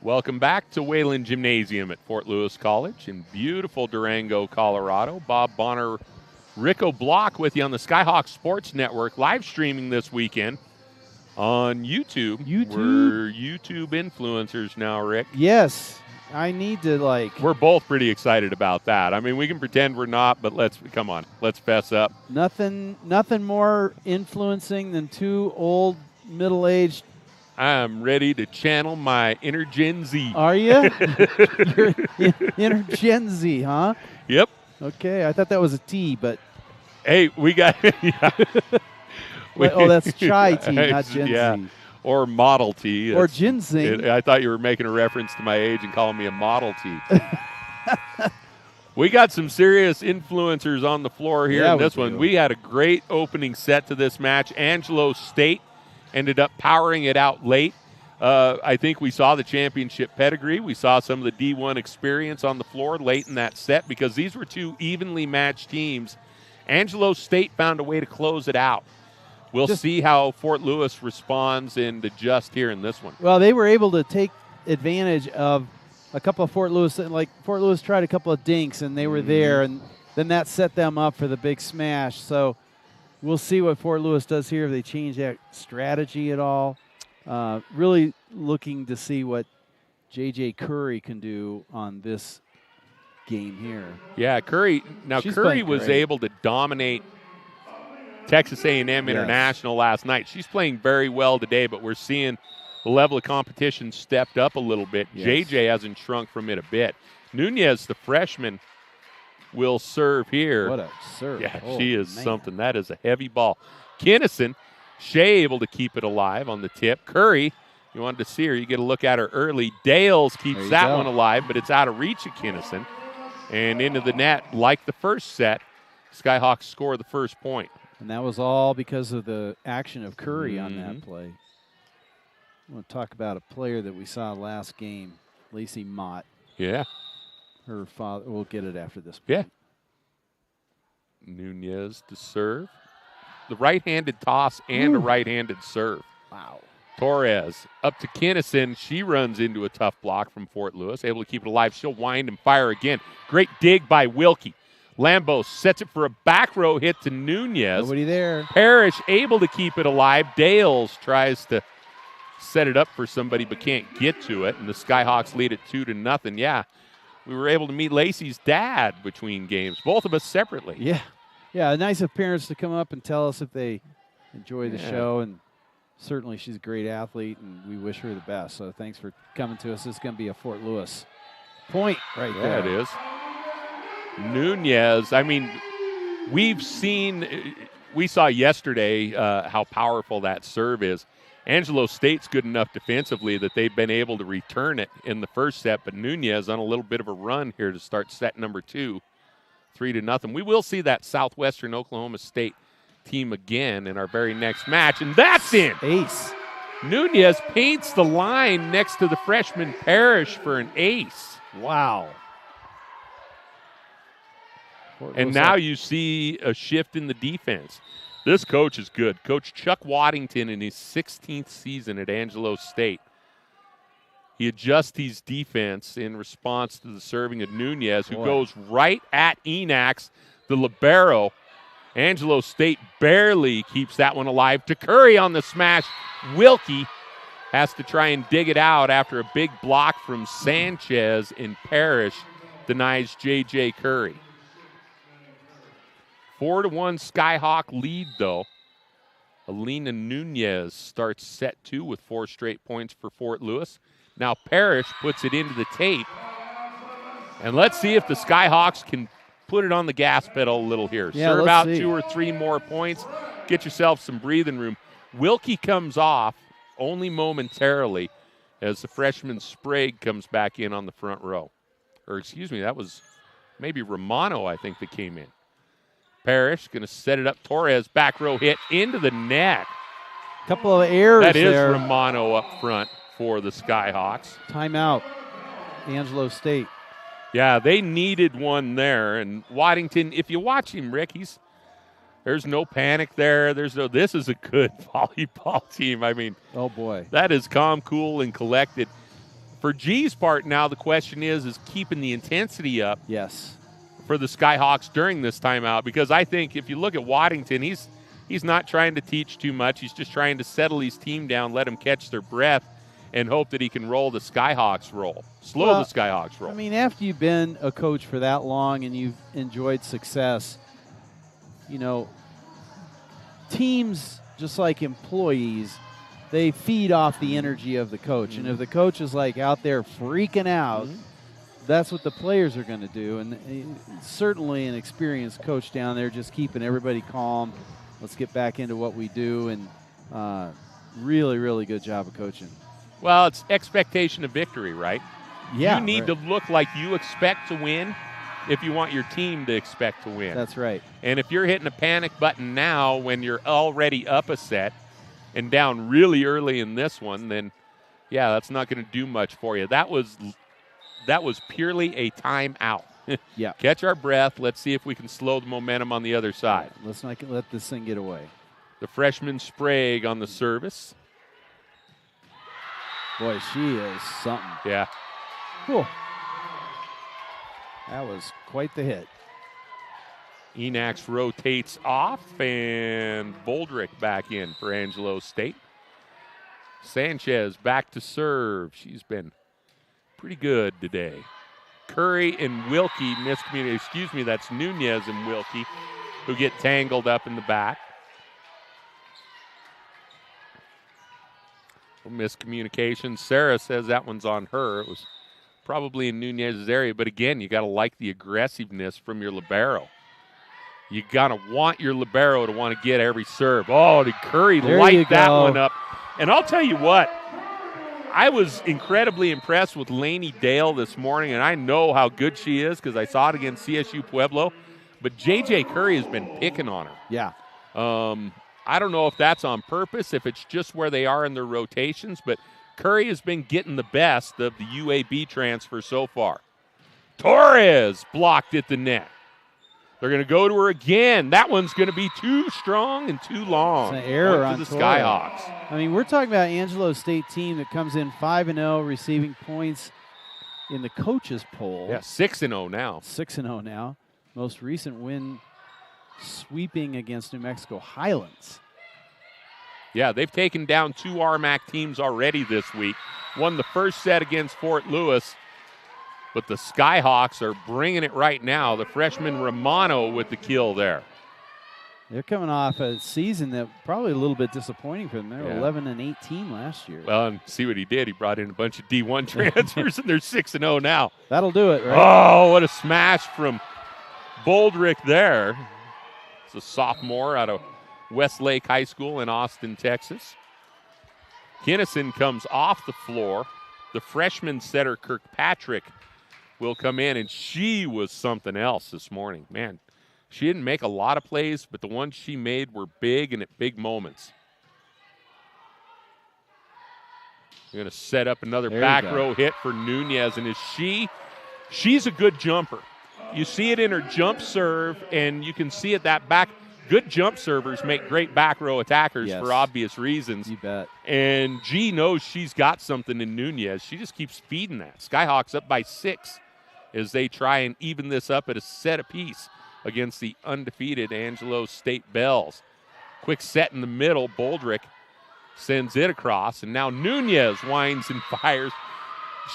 Welcome back to Wayland Gymnasium at Fort Lewis College in beautiful Durango, Colorado. Bob Bonner, Rico Block with you on the Skyhawks Sports Network, live streaming this weekend on YouTube. We're YouTube influencers now, Rick. Yes. I need to, like... We're both pretty excited about that. I mean, we can pretend we're not, but let's fess up. Nothing more influencing than two old, middle-aged... I'm ready to channel my inner Gen Z. Are you? You're inner Gen Z, huh? Yep. Okay, I thought that was a T, but... Hey, we got... Oh, that's Chai T, not Gen Z. Or Model T. Or ginseng. I thought you were making a reference to my age and calling me a Model T. We got some serious influencers on the floor here in this one. We had a great opening set to this match. Angelo State ended up powering it out late. I think we saw the championship pedigree. We saw some of the D1 experience on the floor late in that set because these were two evenly matched teams. Angelo State found a way to close it out. We'll see how Fort Lewis responds and adjust here in this one. Well, they were able to take advantage of a couple of Fort Lewis. Like Fort Lewis tried a couple of dinks, and they were there, and then that set them up for the big smash. So we'll see what Fort Lewis does here, if they change that strategy at all. Really looking to see what J.J. Curry can do on this game here. Yeah, Curry. Now, Curry was able to dominate Texas A&M International last night. She's playing very well today, but we're seeing the level of competition stepped up a little bit. JJ hasn't shrunk from it a bit. Nunez, the freshman, will serve here. What a serve. Yeah, she is something. That is a heavy ball. Kinnison, Shea able to keep it alive on the tip. Curry, you wanted to see her. You get a look at her early. Dales keeps that one alive, but it's out of reach of Kinnison. And into the net, like the first set, Skyhawks score the first point. And that was all because of the action of Curry on that play. I want to talk about a player that we saw last game, Lacey Mott. Yeah. Her father, we'll get it after this point. Yeah. Nunez to serve. The right-handed toss and a right-handed serve. Wow. Torres up to Kinnison. She runs into a tough block from Fort Lewis, able to keep it alive. She'll wind and fire again. Great dig by Wilkie. Lambo sets it for a back row hit to Nunez. Nobody there. Parrish able to keep it alive. Dales tries to set it up for somebody but can't get to it, and the Skyhawks lead it 2-0. Yeah, we were able to meet Lacey's dad between games, both of us separately. Yeah. Yeah, nice of parents to come up and tell us if they enjoy the show, and certainly she's a great athlete, and we wish her the best. So thanks for coming to us. This is going to be a Fort Lewis point right there. Yeah, it is. Nunez, I mean, we saw yesterday how powerful that serve is. Angelo State's good enough defensively that they've been able to return it in the first set, but Nunez on a little bit of a run here to start set number 2, 3-0. We will see that Southwestern Oklahoma State team again in our very next match, and that's in. Ace. Nunez paints the line next to the freshman Parrish for an ace. Wow. And now you see a shift in the defense. This coach is good. Coach Chuck Waddington in his 16th season at Angelo State. He adjusts his defense in response to the serving of Nunez, who goes right at Enax, the libero. Angelo State barely keeps that one alive. To Curry on the smash. Wilkie has to try and dig it out after a big block from Sanchez, and Parrish denies J.J. Curry. 4-1 Skyhawk lead, though. Alina Nunez starts set 2 with 4 straight points for Fort Lewis. Now Parrish puts it into the tape. And let's see if the Skyhawks can put it on the gas pedal a little here. Yeah, serve out 2 or 3 more points. Get yourself some breathing room. Wilkie comes off only momentarily as the freshman Sprague comes back in on the front row. Or excuse me, that was maybe Romano, I think, that came in. Parrish going to set it up. Torres back row hit into the net. Couple of errors there. That is there. Romano up front for the Skyhawks. Timeout. Angelo State. Yeah, they needed one there. And Waddington, if you watch him, Rick, there's no panic there. This is a good volleyball team. I mean, oh boy, that is calm, cool, and collected. For G's part now, the question is keeping the intensity up. Yes. For the Skyhawks during this timeout, because I think if you look at Waddington, he's not trying to teach too much. He's just trying to settle his team down, let them catch their breath, and hope that he can roll the Skyhawks roll, Well, the Skyhawks roll. I mean, after you've been a coach for that long and you've enjoyed success, you know, teams, just like employees, they feed off the energy of the coach. And if the coach is like out there freaking out, that's what the players are going to do. And certainly an experienced coach down there just keeping everybody calm. Let's get back into what we do. And really, really good job of coaching. Well, it's expectation of victory, right? Yeah. You need to look like you expect to win if you want your team to expect to win. That's right. And if you're hitting a panic button now when you're already up a set and down really early in this one, then, yeah, that's not going to do much for you. That was purely a timeout. Yeah. Catch our breath. Let's see if we can slow the momentum on the other side. Let's not let this thing get away. The freshman Sprague on the service. Boy, she is something. Yeah. Cool. That was quite the hit. Enax rotates off, and Boldrick back in for Angelo State. Sanchez back to serve. She's been pretty good today. Curry and Wilkie miscommunicated. Excuse me, that's Nunez and Wilkie who get tangled up in the back. Miscommunication. Sarah says that one's on her. It was probably in Nunez's area, but again, you got to like the aggressiveness from your libero. You got to want your libero to want to get every serve. Oh, did Curry light that one up? And I'll tell you what, I was incredibly impressed with Lainey Dale this morning, and I know how good she is because I saw it against CSU Pueblo, but J.J. Curry has been picking on her. Yeah. I don't know if that's on purpose, if it's just where they are in their rotations, but Curry has been getting the best of the UAB transfer so far. Torres blocked at the net. They're going to go to her again. That one's going to be too strong and too long. It's an error on the Torres. Skyhawks. I mean, we're talking about Angelo State team that comes in 5-0, receiving points in the coaches poll. Yeah, 6-0 now. 6-0 now. Most recent win sweeping against New Mexico Highlands. Yeah, they've taken down 2 RMAC teams already this week. Won the first set against Fort Lewis, but the Skyhawks are bringing it right now. The freshman Romano with the kill there. They're coming off a season that probably a little bit disappointing for them. They were 11-18 last year. Well, and see what he did. He brought in a bunch of D1 transfers, and they're 6-0 now. That'll do it, right? Oh, what a smash from Boldrick there. It's a sophomore out of Westlake High School in Austin, Texas. Kinnison comes off the floor. The freshman setter Kirkpatrick will come in, and she was something else this morning. Man, she didn't make a lot of plays, but the ones she made were big and at big moments. We're going to set up another back row hit for Nunez, and she's a good jumper. You see it in her jump serve, and you can see it that back. Good jump servers make great back row attackers for obvious reasons. You bet. And G knows she's got something in Nunez. She just keeps feeding that. Skyhawks up by 6 as they try and even this up at a set apiece against the undefeated Angelo State Bells. Quick set in the middle. Boldrick sends it across, and now Nunez winds and fires.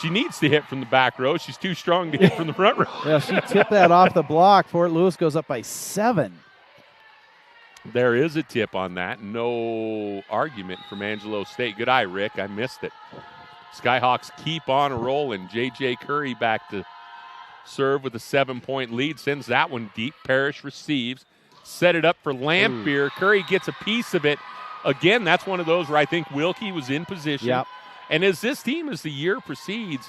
She needs to hit from the back row. She's too strong to hit from the front row. Yeah, she tipped that off the block. Fort Lewis goes up by 7. There is a tip on that. No argument from Angelo State. Good eye, Rick. I missed it. Skyhawks keep on rolling. J.J. Curry back to serve with a 7-point lead. Sends that one deep. Parrish receives. Set it up for Lamphere. Curry gets a piece of it. Again, that's one of those where I think Wilkie was in position. Yep. And as this team, as the year proceeds,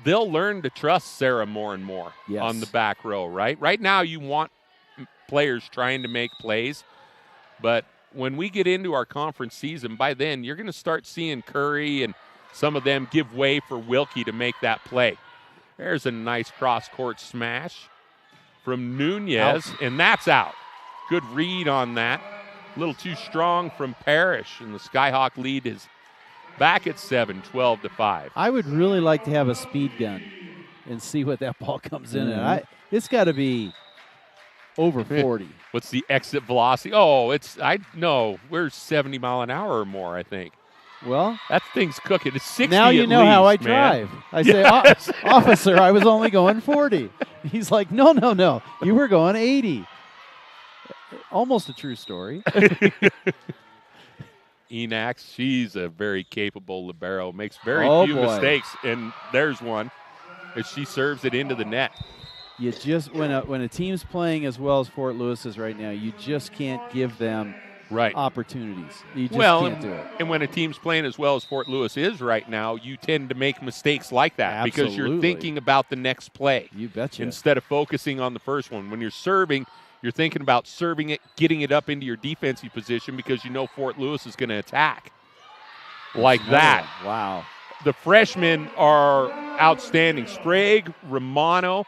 they'll learn to trust Sarah more and more on the back row, right? Right now you want players trying to make plays. But when we get into our conference season, by then you're going to start seeing Curry and some of them give way for Wilkie to make that play. There's a nice cross-court smash from Nunez, and that's out. Good read on that. A little too strong from Parrish, and the Skyhawk lead is back at 7, 12-5. I would really like to have a speed gun and see what that ball comes in at. It's got to be over 40. What's the exit velocity? Oh, we're 70 mile an hour or more, I think. Well, That thing's cooking. It's 60 now you at know how I least, man. drive. I say, officer, I was only going 40. He's like, no, you were going 80. Almost a true story. Enax, she's a very capable libero. Makes very few mistakes, and there's one as she serves it into the net. You just when a team's playing as well as Fort Lewis is right now, you just can't give them opportunities. You just can't do it. And when a team's playing as well as Fort Lewis is right now, you tend to make mistakes like that because you're thinking about the next play. You betcha. Instead of focusing on the first one. When you're serving, you're thinking about serving it, getting it up into your defensive position because you know Fort Lewis is going to attack. Like that. Wow. The freshmen are outstanding. Sprague, Romano.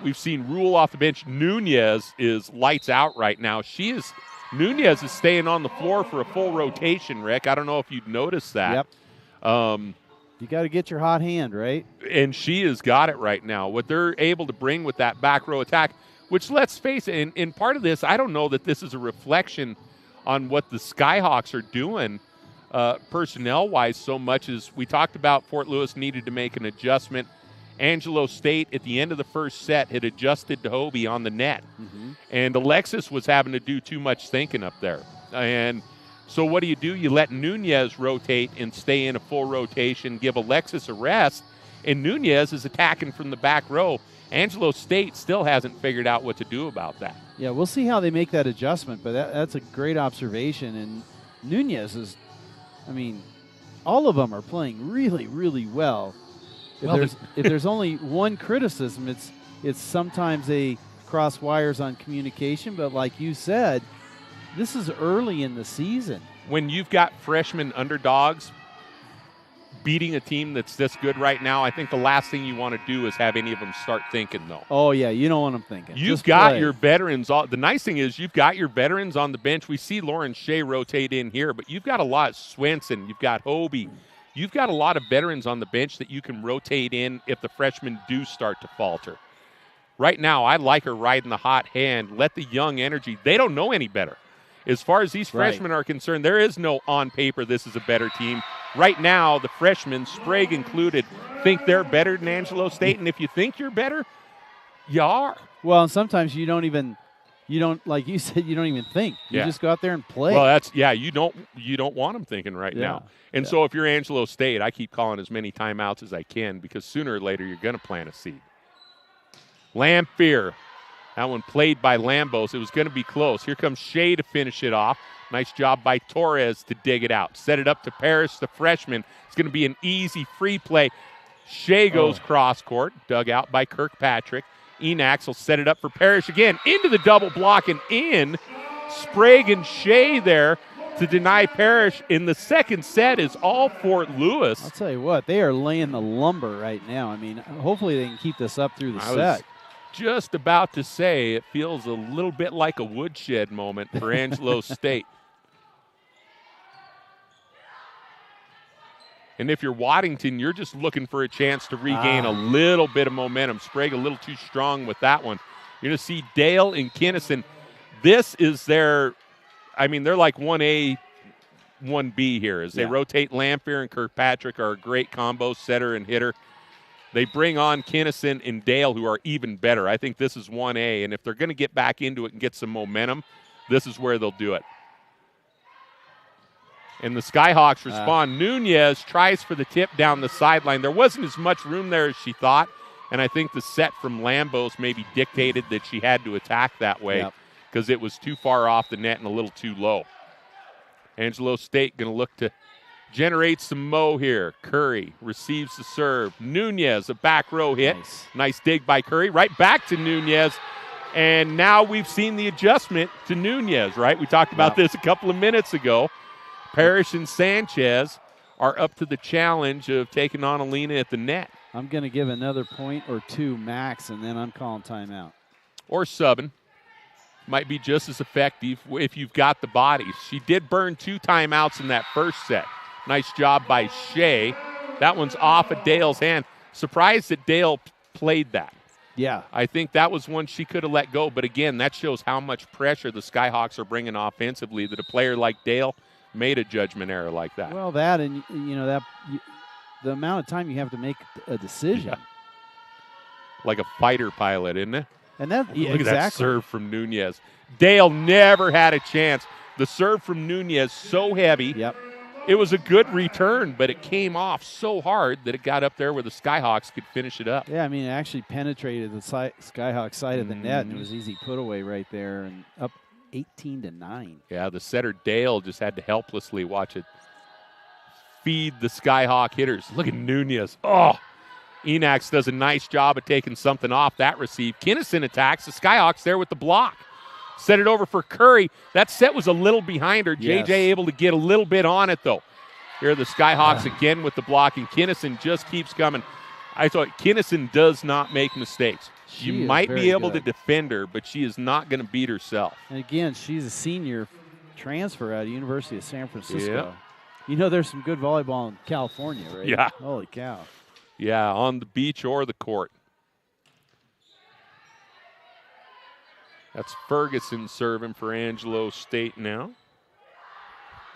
We've seen Rule off the bench. Nunez is lights out right now. Nunez is staying on the floor for a full rotation, Rick. I don't know if you've noticed that. Yep. You got to get your hot hand, right? And she has got it right now. What they're able to bring with that back row attack, which let's face it, in part of this, I don't know that this is a reflection on what the Skyhawks are doing personnel-wise so much as we talked about Fort Lewis needed to make an adjustment. Angelo State at the end of the first set had adjusted to Hobie on the net. Mm-hmm. And Alexis was having to do too much thinking up there. And so what do? You let Nunez rotate and stay in a full rotation, give Alexis a rest, and Nunez is attacking from the back row. Angelo State still hasn't figured out what to do about that. Yeah, we'll see how they make that adjustment, but that's a great observation. And Nunez is, all of them are playing really, really well. If there's only one criticism, it's sometimes they cross wires on communication. But like you said, this is early in the season. When you've got freshman underdogs beating a team that's this good right now, I think the last thing you want to do is have any of them start thinking, though. Oh, yeah, you don't want them thinking. You've got your veterans. The nice thing is you've got your veterans on the bench. We see Lauren Shea rotate in here, but you've got a lot. Swenson, you've got Hobie. You've got a lot of veterans on the bench that you can rotate in if the freshmen do start to falter. Right now, I like her riding the hot hand. Let the young energy. They don't know any better. As far as these freshmen are concerned, there is no on paper this is a better team. Right now, the freshmen, Sprague included, think they're better than Angelo State. And if you think you're better, you are. Well, and sometimes you don't, like you said, you don't even think. You just go out there and play. Well, you don't want them thinking right now. And so if you're Angelo State, I keep calling as many timeouts as I can because sooner or later you're going to plant a seed. Lamphere, that one played by Lambos. It was going to be close. Here comes Shea to finish it off. Nice job by Torres to dig it out. Set it up to Parrish, the freshman. It's going to be an easy free play. Shea goes cross court, dug out by Kirkpatrick. Enax will set it up for Parrish again. Into the double block and in. Sprague and Shea there to deny Parrish in the second set is all Fort Lewis. I'll tell you what, they are laying the lumber right now. Hopefully they can keep this up through the set. Just about to say it feels a little bit like a woodshed moment for Angelo State. And if you're Waddington, you're just looking for a chance to regain a little bit of momentum. Sprague a little too strong with that one. You're going to see Dale and Kinnison. This is they're like 1A, 1B here as they rotate. Lamphere and Kirkpatrick are a great combo, setter and hitter. They bring on Kinnison and Dale, who are even better. I think this is 1A, and if they're going to get back into it and get some momentum, this is where they'll do it. And the Skyhawks respond. Nunez tries for the tip down the sideline. There wasn't as much room there as she thought, and I think the set from Lambos maybe dictated that she had to attack that way because it was too far off the net and a little too low. Angelo State going to look to generate some mo here. Curry receives the serve. Nunez, a back row hit. Nice dig by Curry. Right back to Nunez. And now we've seen the adjustment to Nunez, right? We talked about this a couple of minutes ago. Parrish and Sanchez are up to the challenge of taking on Alina at the net. I'm going to give another point or two max, and then I'm calling timeout. Or subbing. Might be just as effective if you've got the bodies. She did burn 2 timeouts in that first set. Nice job by Shea. That one's off of Dale's hand. Surprised that Dale played that. Yeah. I think that was one she could have let go. But, again, that shows how much pressure the Skyhawks are bringing offensively, that a player like Dale made a judgment error like that. Well, that and the amount of time you have to make a decision. Yeah. Like a fighter pilot, isn't it? And that Look at that serve from Nunez. Dale never had a chance. The serve from Nunez so heavy. Yep. It was a good return, but it came off so hard that it got up there where the Skyhawks could finish it up. Yeah, I mean, it actually penetrated the Skyhawks side of the net, and it was easy put away right there, and up 18-9. Yeah, the setter Dale just had to helplessly watch it feed the Skyhawk hitters. Look at Nunez. Oh, Enax does a nice job of taking something off that receive. Kinnison attacks. The Skyhawks there with the block. Set it over for Curry. That set was a little behind her. Yes. JJ able to get a little bit on it, though. Here are the Skyhawks again with the block, and Kinnison just keeps coming. I thought Kinnison does not make mistakes. You might be able to defend her, but she is not going to beat herself. And again, she's a senior transfer out of University of San Francisco. Yep. You know there's some good volleyball in California, right? Yeah. Holy cow. Yeah, on the beach or the court. That's Ferguson serving for Angelo State now.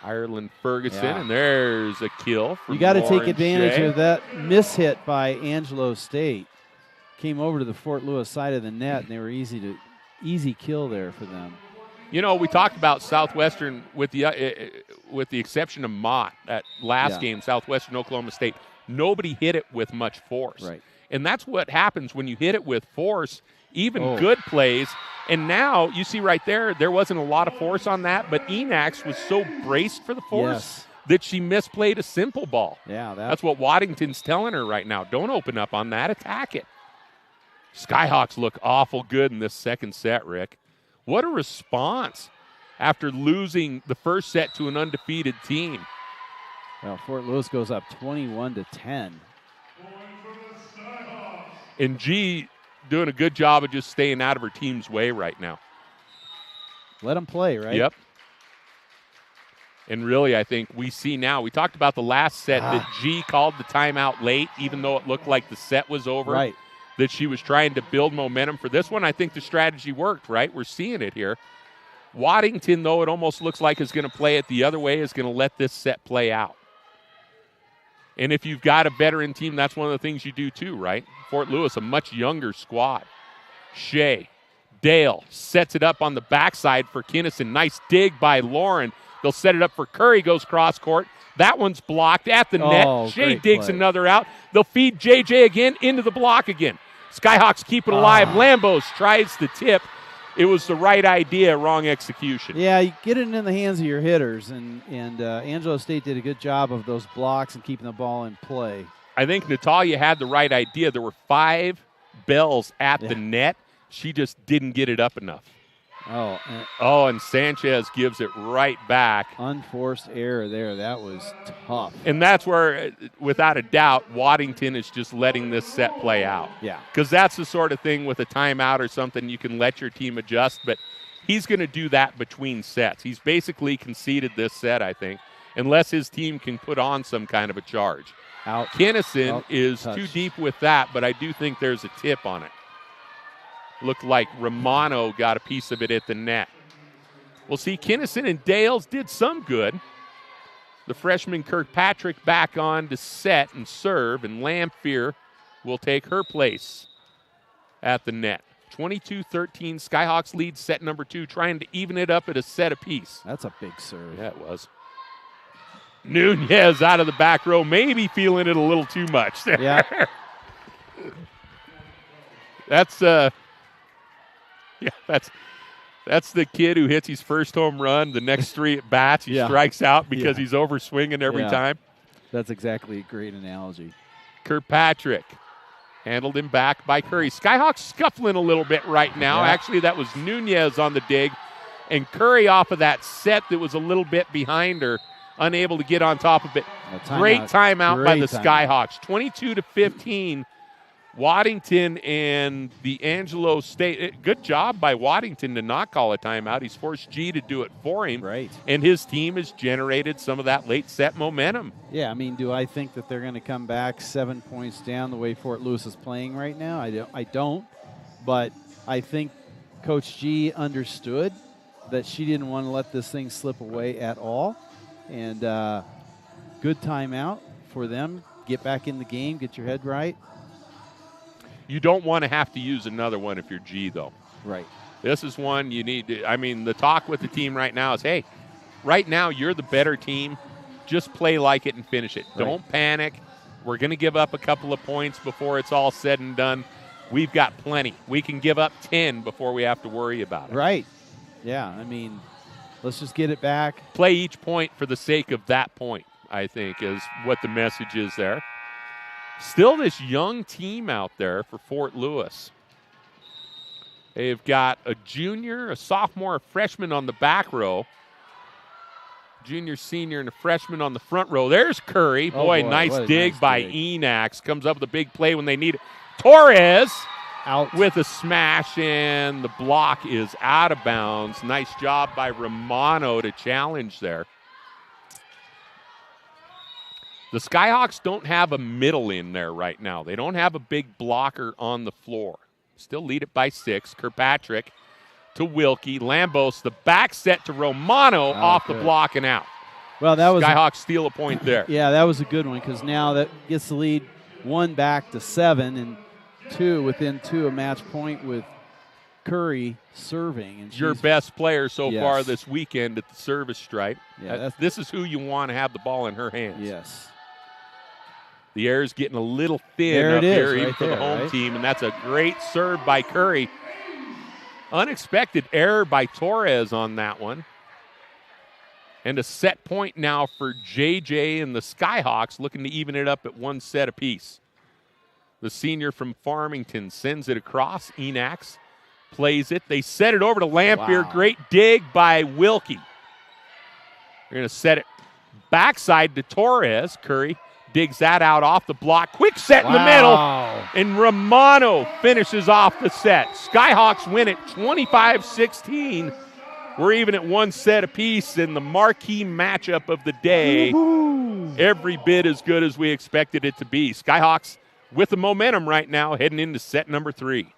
Ireland Ferguson, and there's a kill for You got to take Lauren advantage Shea. of that mishit by Angelo State. Came over to the Fort Lewis side of the net, and they were easy kill there for them. You know, we talked about Southwestern with the exception of Mott at last game, Southwestern Oklahoma State. Nobody hit it with much force. Right. And that's what happens when you hit it with force, even good plays. And now you see right there wasn't a lot of force on that, but Enax was so braced for the force that she misplayed a simple ball. Yeah, that's what Waddington's telling her right now. Don't open up on that, attack it. Skyhawks look awful good in this second set, Rick. What a response after losing the first set to an undefeated team. Well, Fort Lewis goes up 21-10. And G doing a good job of just staying out of her team's way right now. Let them play, right? Yep. And really, I think we see now, we talked about the last set that G called the timeout late, even though it looked like the set was over. Right. That she was trying to build momentum for this one. I think the strategy worked, right? We're seeing it here. Waddington, though, it almost looks like is going to play it the other way, is going to let this set play out. And if you've got a veteran team, that's one of the things you do too, right? Fort Lewis, a much younger squad. Shea, Dale sets it up on the backside for Kinnison. Nice dig by Lauren. They'll set it up for Curry, goes cross court. That one's blocked at the net. Shea digs another out. They'll feed JJ again into the block again. Skyhawks keep it alive. Lambos tries the tip. It was the right idea, wrong execution. Yeah, you get it in the hands of your hitters, and Angelo State did a good job of those blocks and keeping the ball in play. I think Natalia had the right idea. There were 5 bells at the net. She just didn't get it up enough. And Sanchez gives it right back. Unforced error there. That was tough. And that's where, without a doubt, Waddington is just letting this set play out. Yeah. Because that's the sort of thing with a timeout or something you can let your team adjust, but he's going to do that between sets. He's basically conceded this set, I think, unless his team can put on some kind of a charge. Kinnison is too deep with that, but I do think there's a tip on it. Looked like Romano got a piece of it at the net. We'll see Kinnison and Dales did some good. The freshman Kirkpatrick back on to set and serve, and Lamphere will take her place at the net. 22-13, Skyhawks lead set number 2, trying to even it up at a set apiece. That's a big serve. Yeah, it was. Nunez out of the back row, maybe feeling it a little too much there. Yeah. That's the kid who hits his first home run. The next 3 at bats, he strikes out because he's over swinging every time. That's exactly a great analogy. Kirkpatrick handled him back by Curry. Skyhawks scuffling a little bit right now. Actually, that was Nunez on the dig, and Curry off of that set that was a little bit behind her, unable to get on top of it. Great timeout by the Skyhawks. 22-15. Waddington and the Angelo State. Good job by Waddington to not call a timeout. He's forced G to do it for him. Right. And his team has generated some of that late set momentum. Yeah, I mean, do I think that they're going to come back 7 points down the way Fort Lewis is playing right now? I don't. But I think Coach G understood that she didn't want to let this thing slip away at all. And good timeout for them. Get back in the game, get your head right. You don't want to have to use another one if you're G, though. Right. This is one you need to, I mean, the talk with the team right now is, hey, right now you're the better team. Just play like it and finish it. Right. Don't panic. We're going to give up a couple of points before it's all said and done. We've got plenty. We can give up 10 before we have to worry about it. Right. Yeah, I mean, let's just get it back. Play each point for the sake of that point, I think, is what the message is there. Still this young team out there for Fort Lewis. They've got a junior, a sophomore, a freshman on the back row. Junior, senior, and a freshman on the front row. There's Curry. Boy, nice dig by Enax. Comes up with a big play when they need it. Torres out with a smash, and the block is out of bounds. Nice job by Romano to challenge there. The Skyhawks don't have a middle in there right now. They don't have a big blocker on the floor. Still lead it by 6. Kirkpatrick to Wilkie. Lambos, the back set to Romano, off the block and out. Well, that was Skyhawks steal a point there. Yeah, that was a good one because now that gets the lead 1 back to 7 and 2 within 2 a match point with Curry serving. And your best player so far this weekend at the service stripe. Yeah, this is who you want to have the ball in her hands. Yes. The air's getting a little thin there up here even right for there, the home team, and that's a great serve by Curry. Unexpected error by Torres on that one. And a set point now for JJ and the Skyhawks, looking to even it up at 1 set apiece. The senior from Farmington sends it across. Enax plays it. They set it over to Lampier. Wow. Great dig by Wilkie. They're going to set it backside to Torres. Curry digs that out off the block. Quick set in the middle. And Romano finishes off the set. Skyhawks win it 25-16. We're even at 1 set apiece in the marquee matchup of the day. Woo-hoo. Every bit as good as we expected it to be. Skyhawks with the momentum right now heading into set number 3.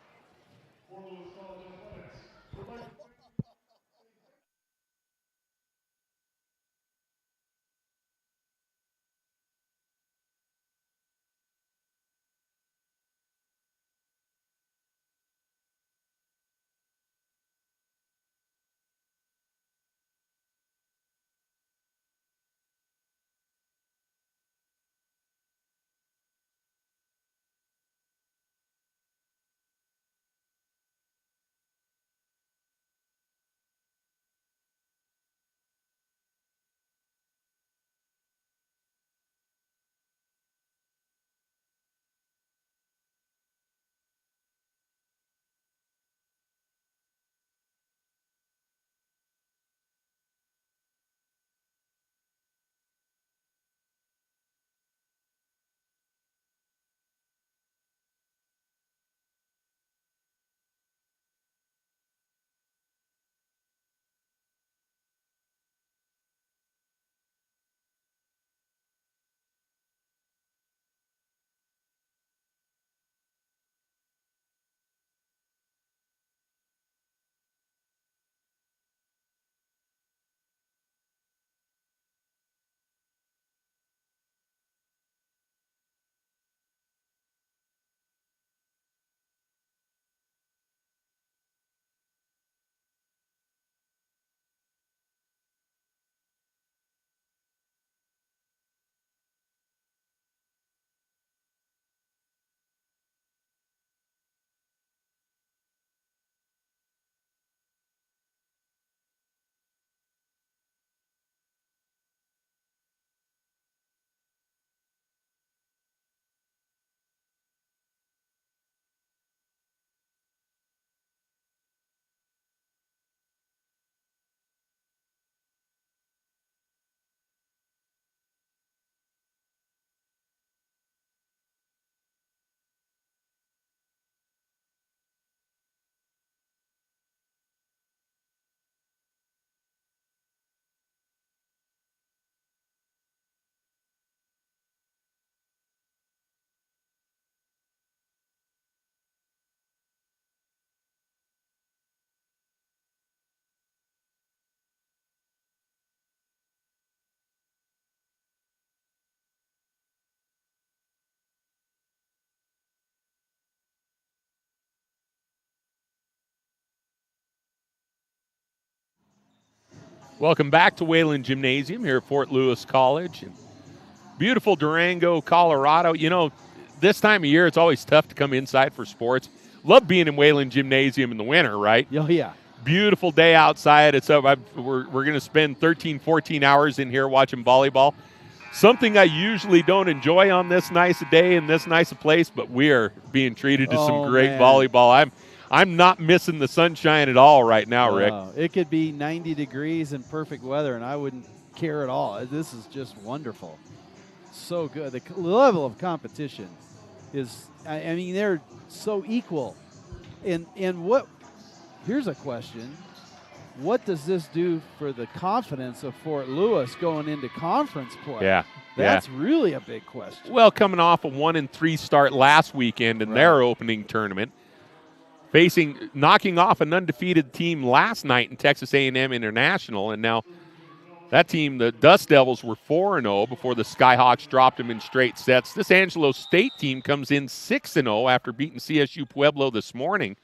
Welcome back to Wayland Gymnasium here at Fort Lewis College. Beautiful Durango, Colorado. You know, this time of year, it's always tough to come inside for sports. Love being in Wayland Gymnasium in the winter, right? Oh, yeah. Beautiful day outside. It's up. We're going to spend 13, 14 hours in here watching volleyball. Something I usually don't enjoy on this nice day in this nice a place, but we are being treated to some great volleyball. I'm not missing the sunshine at all right now, Rick. It could be 90 degrees and perfect weather, and I wouldn't care at all. This is just wonderful. So good. The level of competition is, I mean, they're so equal. And what, here's a question. What does this do for the confidence of Fort Lewis going into conference play? Yeah. That's really a big question. Well, coming off a 1-3 start last weekend in their opening tournament, knocking off an undefeated team last night in Texas A&M International, and now that team, the Dust Devils, were 4-0 before the Skyhawks dropped them in straight sets. This Angelo State team comes in 6-0 after beating CSU Pueblo this morning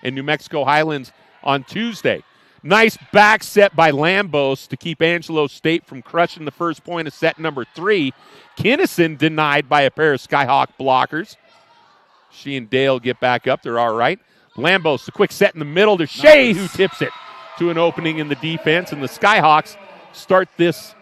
and New Mexico Highlands on Tuesday. Nice back set by Lambos to keep Angelo State from crushing the first point of set number 3. Kinnison denied by a pair of Skyhawk blockers. She and Dale get back up. They're all right. Lambos, the quick set in the middle to Shea, who tips it to an opening in the defense. And the Skyhawks start this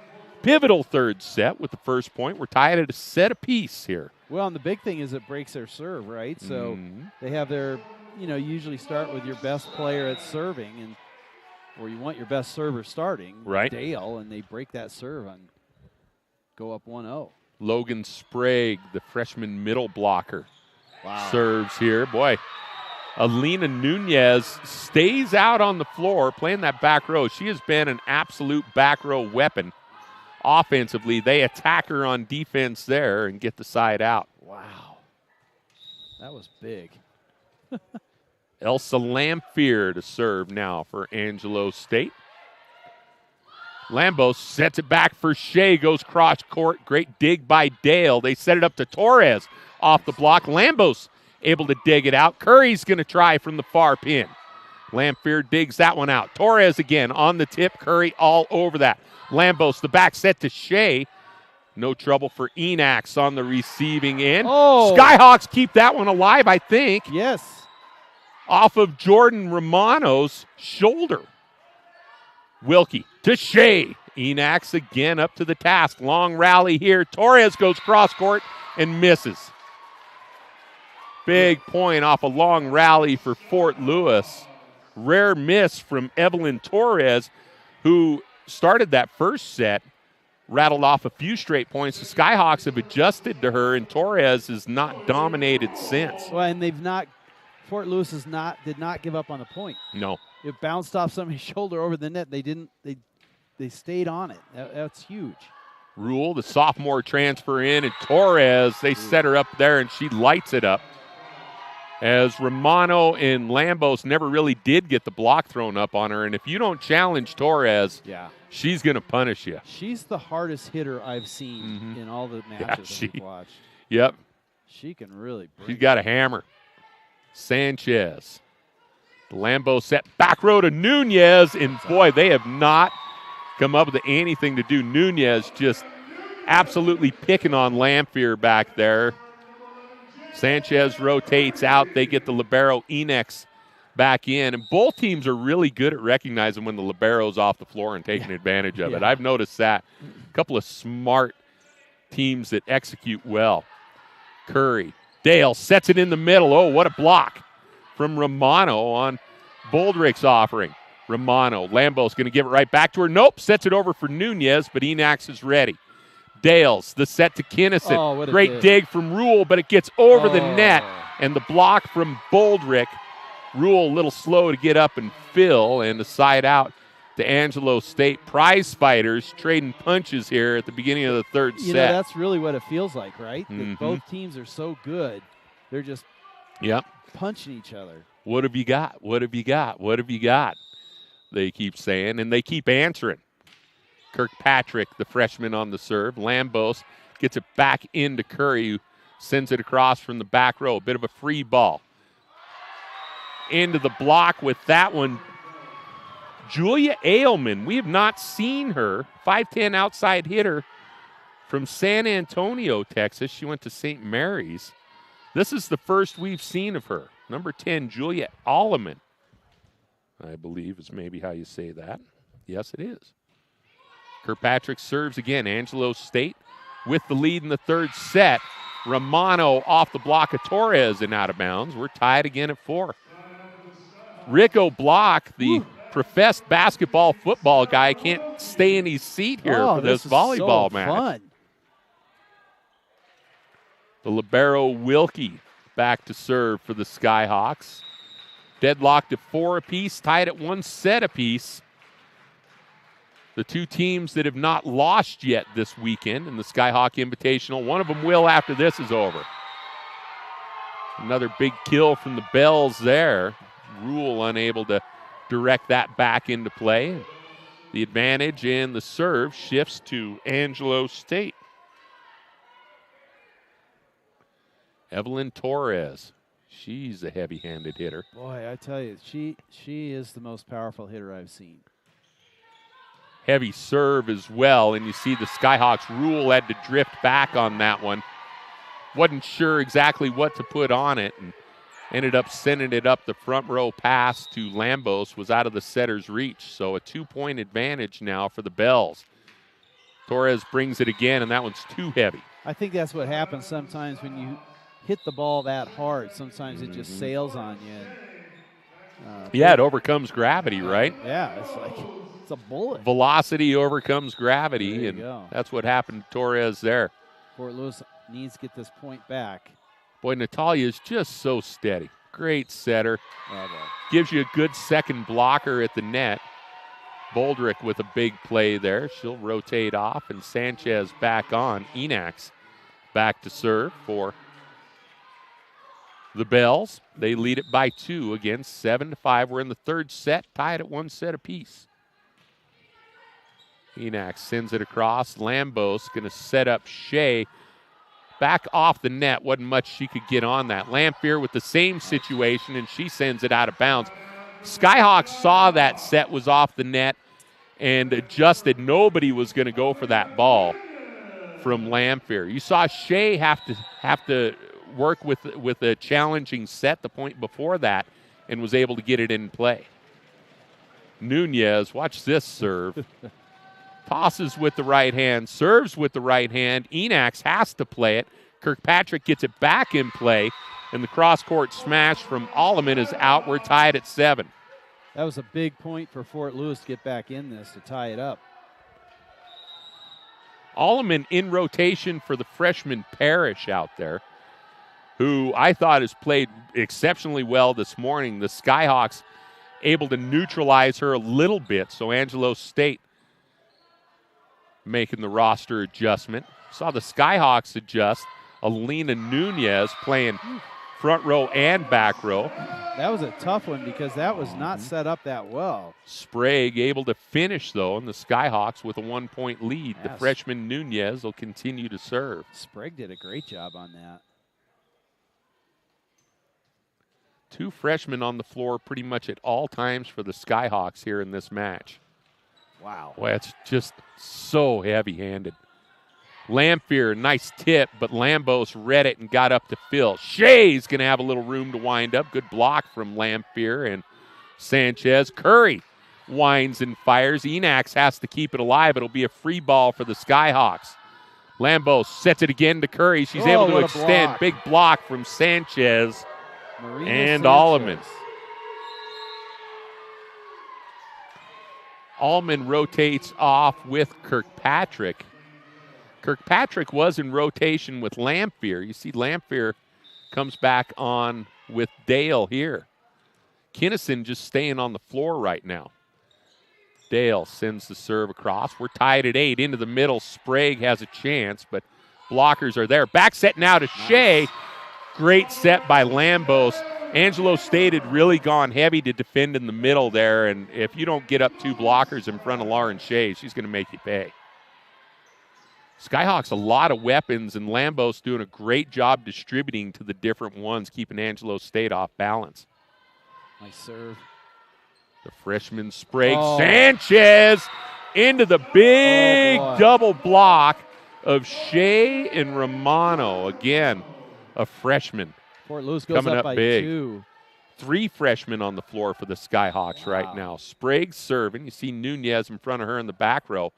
pivotal third set with the first point. We're tied at a set apiece here. Well, and the big thing is it breaks their serve, right? So they have their, usually start with your best player at serving, or you want your best server starting, right? Dale, and they break that serve and go up 1-0. Logan Sprague, the freshman middle blocker, serves here. Boy, Alina Nunez stays out on the floor playing that back row. She has been an absolute back row weapon offensively. They attack her on defense there and get the side out. Wow. That was big. Elsa Lamphere to serve now for Angelo State. Lambos sets it back for Shea, goes cross court. Great dig by Dale. They set it up to Torres off the block. Lambos able to dig it out. Curry's going to try from the far pin. Lamphere digs that one out. Torres again on the tip. Curry all over that. Lambos, the back set to Shea. No trouble for Enax on the receiving end. Skyhawks keep that one alive, I think. Yes. Off of Jordan Romano's shoulder. Wilkie to Shea. Enax again up to the task. Long rally here. Torres goes cross court and misses. Big point off a long rally for Fort Lewis. Rare miss from Evelyn Torres, who started that first set, rattled off a few straight points. The Skyhawks have adjusted to her, and Torres has not dominated since. Well, and Fort Lewis did not give up on the point. No. It bounced off somebody's shoulder over the net. They stayed on it. That's huge. Rule, the sophomore, transfer in, and Torres, they set her up there, and she lights it up. As Romano and Lambos never really did get the block thrown up on her. And if you don't challenge Torres, she's going to punish you. She's the hardest hitter I've seen in all the matches that we've watched. Yep. She can really bring She's got a hammer. Sanchez. The Lambos set back row to Nunez. And, boy, they have not come up with anything to do. Nunez just absolutely picking on Lamphere back there. Sanchez rotates out. They get the libero Enex back in. And both teams are really good at recognizing when the libero's off the floor and taking advantage of it. I've noticed that. A couple of smart teams that execute well. Curry. Dale sets it in the middle. Oh, what a block from Romano on Boldrick's offering. Romano. Lambo's going to give it right back to her. Nope. Sets it over for Nunez, but Enax is ready. Dales, the set to Kinnison. Great dig from Rule, but it gets over the net. And the block from Boldrick. Rule a little slow to get up and fill, and the side out to Angelo State. Prize fighters trading punches here at the beginning of the third set. You know, that's really what it feels like, right? That both teams are so good. They're just punching each other. What have you got? What have you got? What have you got? They keep saying, and they keep answering. Kirkpatrick, the freshman on the serve. Lambos gets it back into Curry, who sends it across from the back row. A bit of a free ball. Into the block with that one. Julia Ailman, we have not seen her. 5'10" outside hitter from San Antonio, Texas. She went to St. Mary's. This is the first we've seen of her. Number 10, Julia Ailman, I believe is maybe how you say that. Yes, it is. Kirkpatrick serves again. Angelo State with the lead in the third set. Romano off the block of Torres and out of bounds. We're tied again at 4. Rico Block, the professed basketball football guy, can't stay in his seat here for this volleyball match. Fun. The libero Wilkie back to serve for the Skyhawks. Deadlocked at 4 apiece, tied at 1 set apiece. The two teams that have not lost yet this weekend in the Skyhawk Invitational. One of them will after this is over. Another big kill from the Bells there. Rule unable to direct that back into play. The advantage and the serve shifts to Angelo State. Evelyn Torres. She's a heavy-handed hitter. Boy, I tell you, she is the most powerful hitter I've seen. Heavy serve as well, and you see the Skyhawks Rule had to drift back on that one. Wasn't sure exactly what to put on it, and ended up sending it up the front row pass to Lambos, was out of the setter's reach. So a 2-point advantage now for the Bells. Torres brings it again, and that one's too heavy. I think that's what happens sometimes when you hit the ball that hard. Sometimes it just sails on you. Yeah, it overcomes gravity, right? Yeah, it's like it's a bullet. Velocity overcomes gravity, and go. That's what happened to Torres there. Fort Lewis needs to get this point back. Boy, Natalia is just so steady. Great setter. Oh, Gives you a good second blocker at the net. Boldrick with a big play there. She'll rotate off, and Sanchez back on. Enax back to serve for the Bells. They lead it by 2 again, 7-5. We're in the third set, tied at 1 set apiece. Enax sends it across. Lambos going to set up Shea. Back off the net. Wasn't much she could get on that. Lamphere with the same situation, and she sends it out of bounds. Skyhawks saw that set was off the net and adjusted. Nobody was going to go for that ball from Lamphere. You saw Shea have to work with a challenging set the point before that and was able to get it in play. Nunez, watch this serve. Tosses with the right hand, serves with the right hand. Enax has to play it. Kirkpatrick gets it back in play, and the cross-court smash from Alleman is out. We're tied at 7. That was a big point for Fort Lewis to get back in this to tie it up. Alleman in rotation for the freshman Parrish out there, who I thought has played exceptionally well this morning. The Skyhawks able to neutralize her a little bit, so Angelo State making the roster adjustment. Saw the Skyhawks adjust. Alina Nunez playing front row and back row. That was a tough one because that was not set up that well. Sprague able to finish, though, and the Skyhawks with a 1-point lead. Yes. The freshman Nunez will continue to serve. Sprague did a great job on that. 2 freshmen on the floor pretty much at all times for the Skyhawks here in this match. Wow. Boy, it's just so heavy-handed. Lamphere, nice tip, but Lambos read it and got up to Phil. Shea's going to have a little room to wind up. Good block from Lamphere and Sanchez. Curry winds and fires. Enax has to keep it alive. It'll be a free ball for the Skyhawks. Lambos sets it again to Curry. She's able to extend. Big block from Sanchez and Alleman. Allman rotates off with Kirkpatrick. Kirkpatrick was in rotation with Lamphere. You see Lamphere comes back on with Dale here. Kinnison just staying on the floor right now. Dale sends the serve across. We're tied at 8. Into the middle. Sprague has a chance, but blockers are there. Back set now to Shea. Great set by Lambos. Angelo State had really gone heavy to defend in the middle there, and if you don't get up 2 blockers in front of Lauren Shea, she's going to make you pay. Skyhawks a lot of weapons, and Lambos doing a great job distributing to the different ones, keeping Angelo State off balance. Nice serve. The Freshman Sprague Sanchez into the big double block of Shea and Romano. Again, a freshman. Fort Lewis goes coming up up by big. 2. 3 freshmen on the floor for the Skyhawks right now. Sprague serving. You see Nunez in front of her in the back row.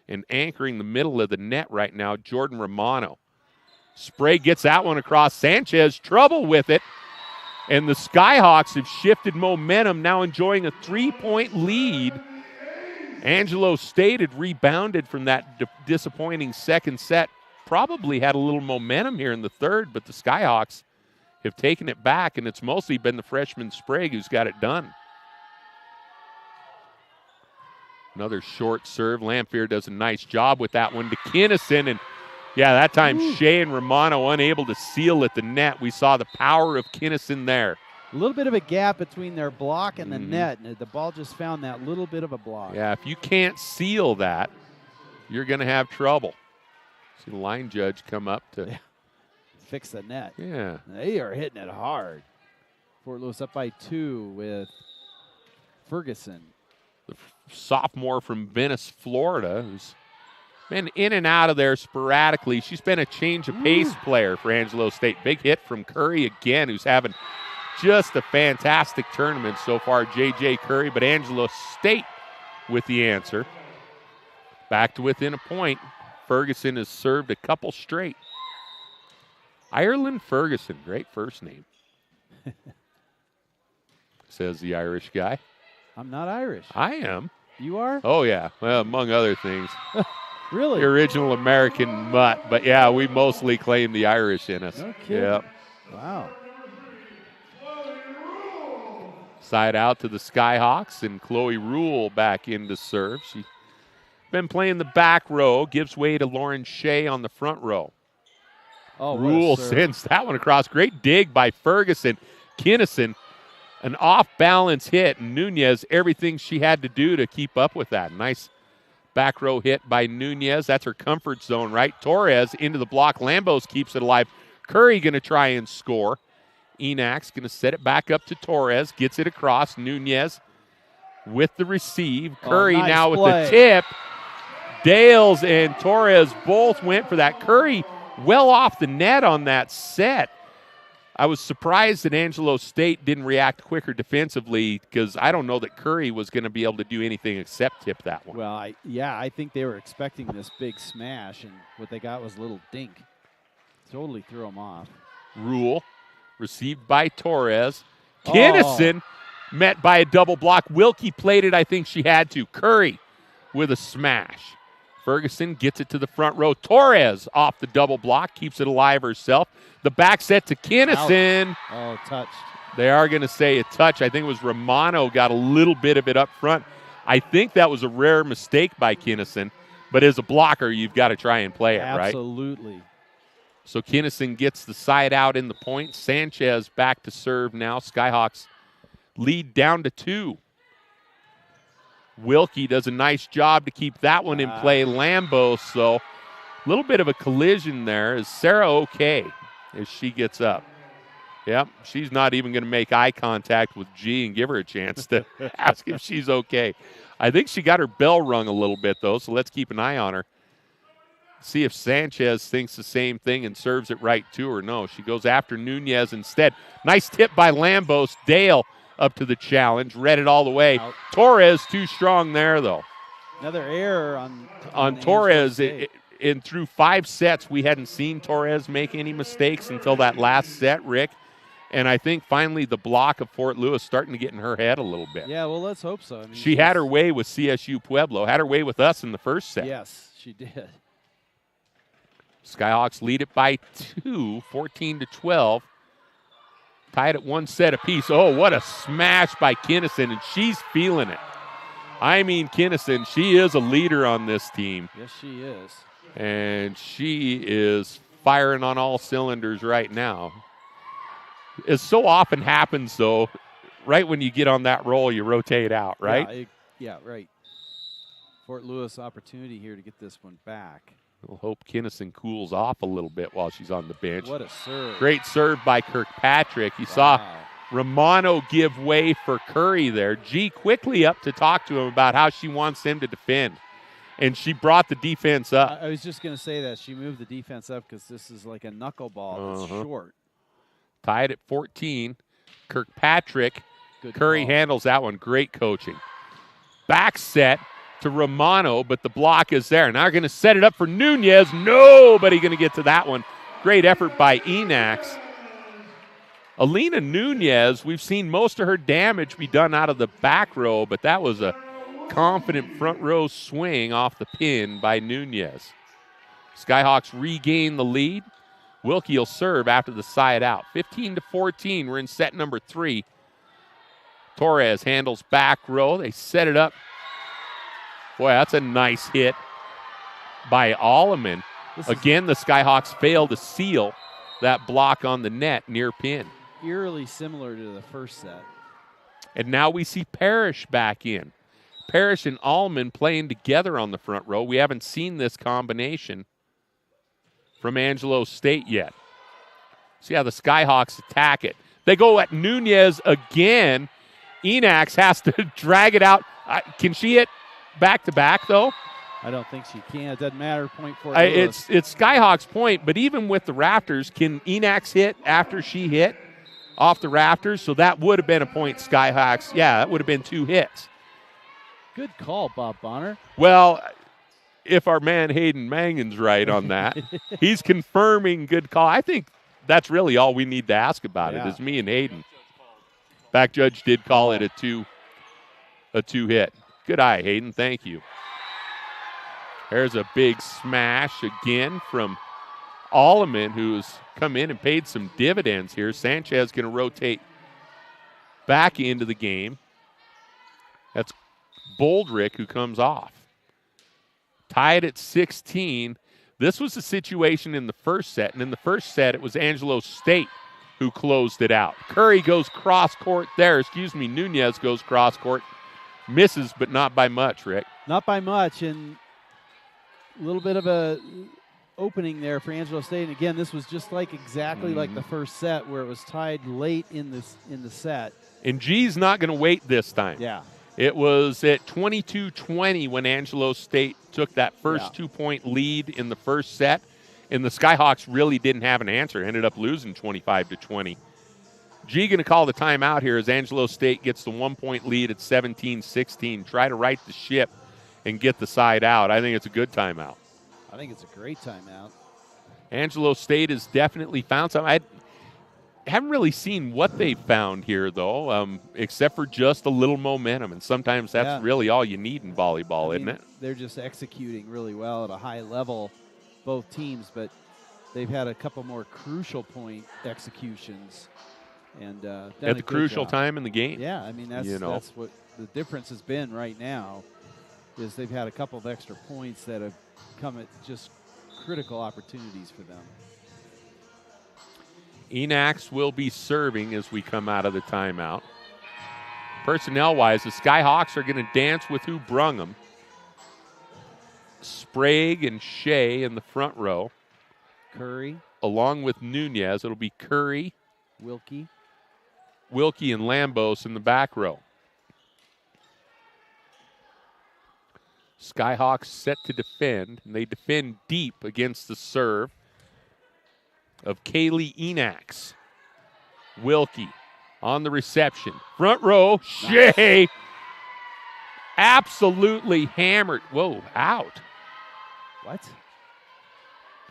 And anchoring the middle of the net right now, Jordan Romano. Sprague gets that one across. Sanchez, trouble with it. And the Skyhawks have shifted momentum, now enjoying a 3-point lead. Angelo State had rebounded from that disappointing second set. Probably had a little momentum here in the third, but the Skyhawks have taken it back, and it's mostly been the freshman Sprague who's got it done. Another short serve. Lamphere does a nice job with that one to Kinnison, and yeah, that time Shea and Romano unable to seal at the net. We saw the power of Kinnison there. A little bit of a gap between their block and the net, and the ball just found that little bit of a block. Yeah, if you can't seal that, you're going to have trouble. See the line judge come up to fix the net. Yeah. They are hitting it hard. Fort Lewis up by 2 with Ferguson. The sophomore from Venice, Florida, who's been in and out of there sporadically. She's been a change of pace player for Angelo State. Big hit from Curry again, who's having just a fantastic tournament so far, J.J. Curry, but Angelo State with the answer. Back to within a point. Ferguson has served a couple straight. Ireland Ferguson, great first name, says the Irish guy. I'm not Irish. I am. You are? Oh, yeah. Well, among other things. Really? The original American mutt. But, yeah, we mostly claim the Irish in us. No kidding. Yep. Wow. Side out to the Skyhawks, and Chloe Rule back in to serve. She's been playing the back row, gives way to Lauren Shea on the front row. Oh, Rule sends that one across. Great dig by Ferguson. Kinnison, an off-balance hit. Nunez, everything she had to do to keep up with that. Nice back row hit by Nunez. That's her comfort zone, right? Torres into the block. Lambos keeps it alive. Curry going to try and score. Enak's going to set it back up to Torres. Gets it across. Nunez with the receive. Curry nice now with play. the tip. Dales and Torres both went for that. Curry well off the net on that set. I was surprised that Angelo State didn't react quicker defensively, because I don't know that Curry was going to be able to do anything except tip that one. Well, I think they were expecting this big smash, and what they got was a little dink. Totally threw them off. Rule received by Torres. Kinnison met by a double block. Wilkie played it. I think she had to. Curry with a smash. Ferguson gets it to the front row. Torres off the double block, keeps it alive herself. The back set to Kinnison. Oh, touched. They are going to say a touch. I think it was Romano got a little bit of it up front. I think that was a rare mistake by Kinnison, but as a blocker, you've got to try and play it, right? Absolutely. So Kinnison gets the side out in the point. Sanchez back to serve now. Skyhawks lead down to 2. Wilkie does a nice job to keep that one in play. Lambos, though, a little bit of a collision there. Is Sarah okay as she gets up? Yep, she's not even going to make eye contact with G and give her a chance to ask if she's okay. I think she got her bell rung a little bit, though, so let's keep an eye on her. See if Sanchez thinks the same thing and serves it right to her. No, she goes after Nunez instead. Nice tip by Lambos. Dale up to the challenge, read it all the way. Out. Torres too strong there, though. Another error on Torres. In through 5 sets, we hadn't seen Torres make any mistakes until that last set, Rick. And I think finally the block of Fort Lewis starting to get in her head a little bit. Yeah, well, let's hope so. I mean, she had her way with CSU Pueblo, had her way with us in the first set. Yes, she did. Skyhawks lead it by 2, 14-12. Tied at 1 set apiece. Oh, what a smash by Kinnison, and she's feeling it. I mean, Kinnison, she is a leader on this team. Yes, she is. And she is firing on all cylinders right now. It so often happens, though, right when you get on that roll, you rotate out, right? Yeah, right. Fort Lewis opportunity here to get this one back. We'll hope Kinnison cools off a little bit while she's on the bench. What a serve. Great serve by Kirkpatrick. You saw Romano give way for Curry there. G quickly up to talk to him about how she wants them to defend. And she brought the defense up. I was just going to say that. She moved the defense up because this is like a knuckleball that's short. Tied at 14. Kirkpatrick. Good Curry call. handles that one. Great coaching. Back set to Romano, but the block is there. Now they're going to set it up for Nunez. Nobody going to get to that one. Great effort by Enax. Alina Nunez, we've seen most of her damage be done out of the back row, but that was a confident front row swing off the pin by Nunez. Skyhawks regain the lead. Wilkie will serve after the side out. 15-14, we're in set number 3. Torres handles back row. They set it up. Boy, that's a nice hit by Alleman. Again, the Skyhawks fail to seal that block on the net near pin. Eerily similar to the first set. And now we see Parrish back in. Parrish and Allman playing together on the front row. We haven't seen this combination from Angelo State yet. See how the Skyhawks attack it. They go at Nunez again. Enax has to drag it out. Can she hit back-to-back, though? I don't think she can. It doesn't matter. Point for It's Skyhawks point, but even with the rafters, can Enax hit after she hit off the rafters? So that would have been a point, Skyhawks. Yeah, that would have been 2 hits. Good call, Bob Bonner. Well, if our man Hayden Mangan's right on that, he's confirming good call. I think that's really all we need to ask about it is me and Hayden. Back judge did call it a two hit. Good eye, Hayden. Thank you. There's a big smash again from Alleman, who's come in and paid some dividends here. Sanchez going to rotate back into the game. That's Boldrick who comes off. Tied at 16. This was the situation in the first set, and in the first set it was Angelo State who closed it out. Curry goes cross-court there. Nunez goes cross-court. Misses, but not by much, Rick. Not by much, and a little bit of a opening there for Angelo State. And again, this was just like exactly like the first set where it was tied late in the set. And G's not going to wait this time. Yeah. It was at 22-20 when Angelo State took that first 2-point lead in the first set, and the Skyhawks really didn't have an answer. Ended up losing 25-20. G going to call the timeout here as Angelo State gets the 1-point lead at 17-16. Try to right the ship and get the side out. I think it's a good timeout. I think it's a great timeout. Angelo State has definitely found something. I haven't really seen what they found here, though, except for just a little momentum. And sometimes that's really all you need in volleyball, isn't it? They're just executing really well at a high level, both teams, but they've had a couple more crucial point executions. And at the crucial time in the game. Yeah, I mean, that's what the difference has been right now is they've had a couple of extra points that have come at just critical opportunities for them. Enax will be serving as we come out of the timeout. Personnel-wise, the Skyhawks are going to dance with who brung them. Sprague and Shea in the front row. Curry. Along with Nunez, it'll be Curry, Wilkie and Lambos in the back row. Skyhawks set to defend, and they defend deep against the serve of Kaylee Enax. Wilkie on the reception. Front row, Shea. Absolutely hammered. Whoa, out. What?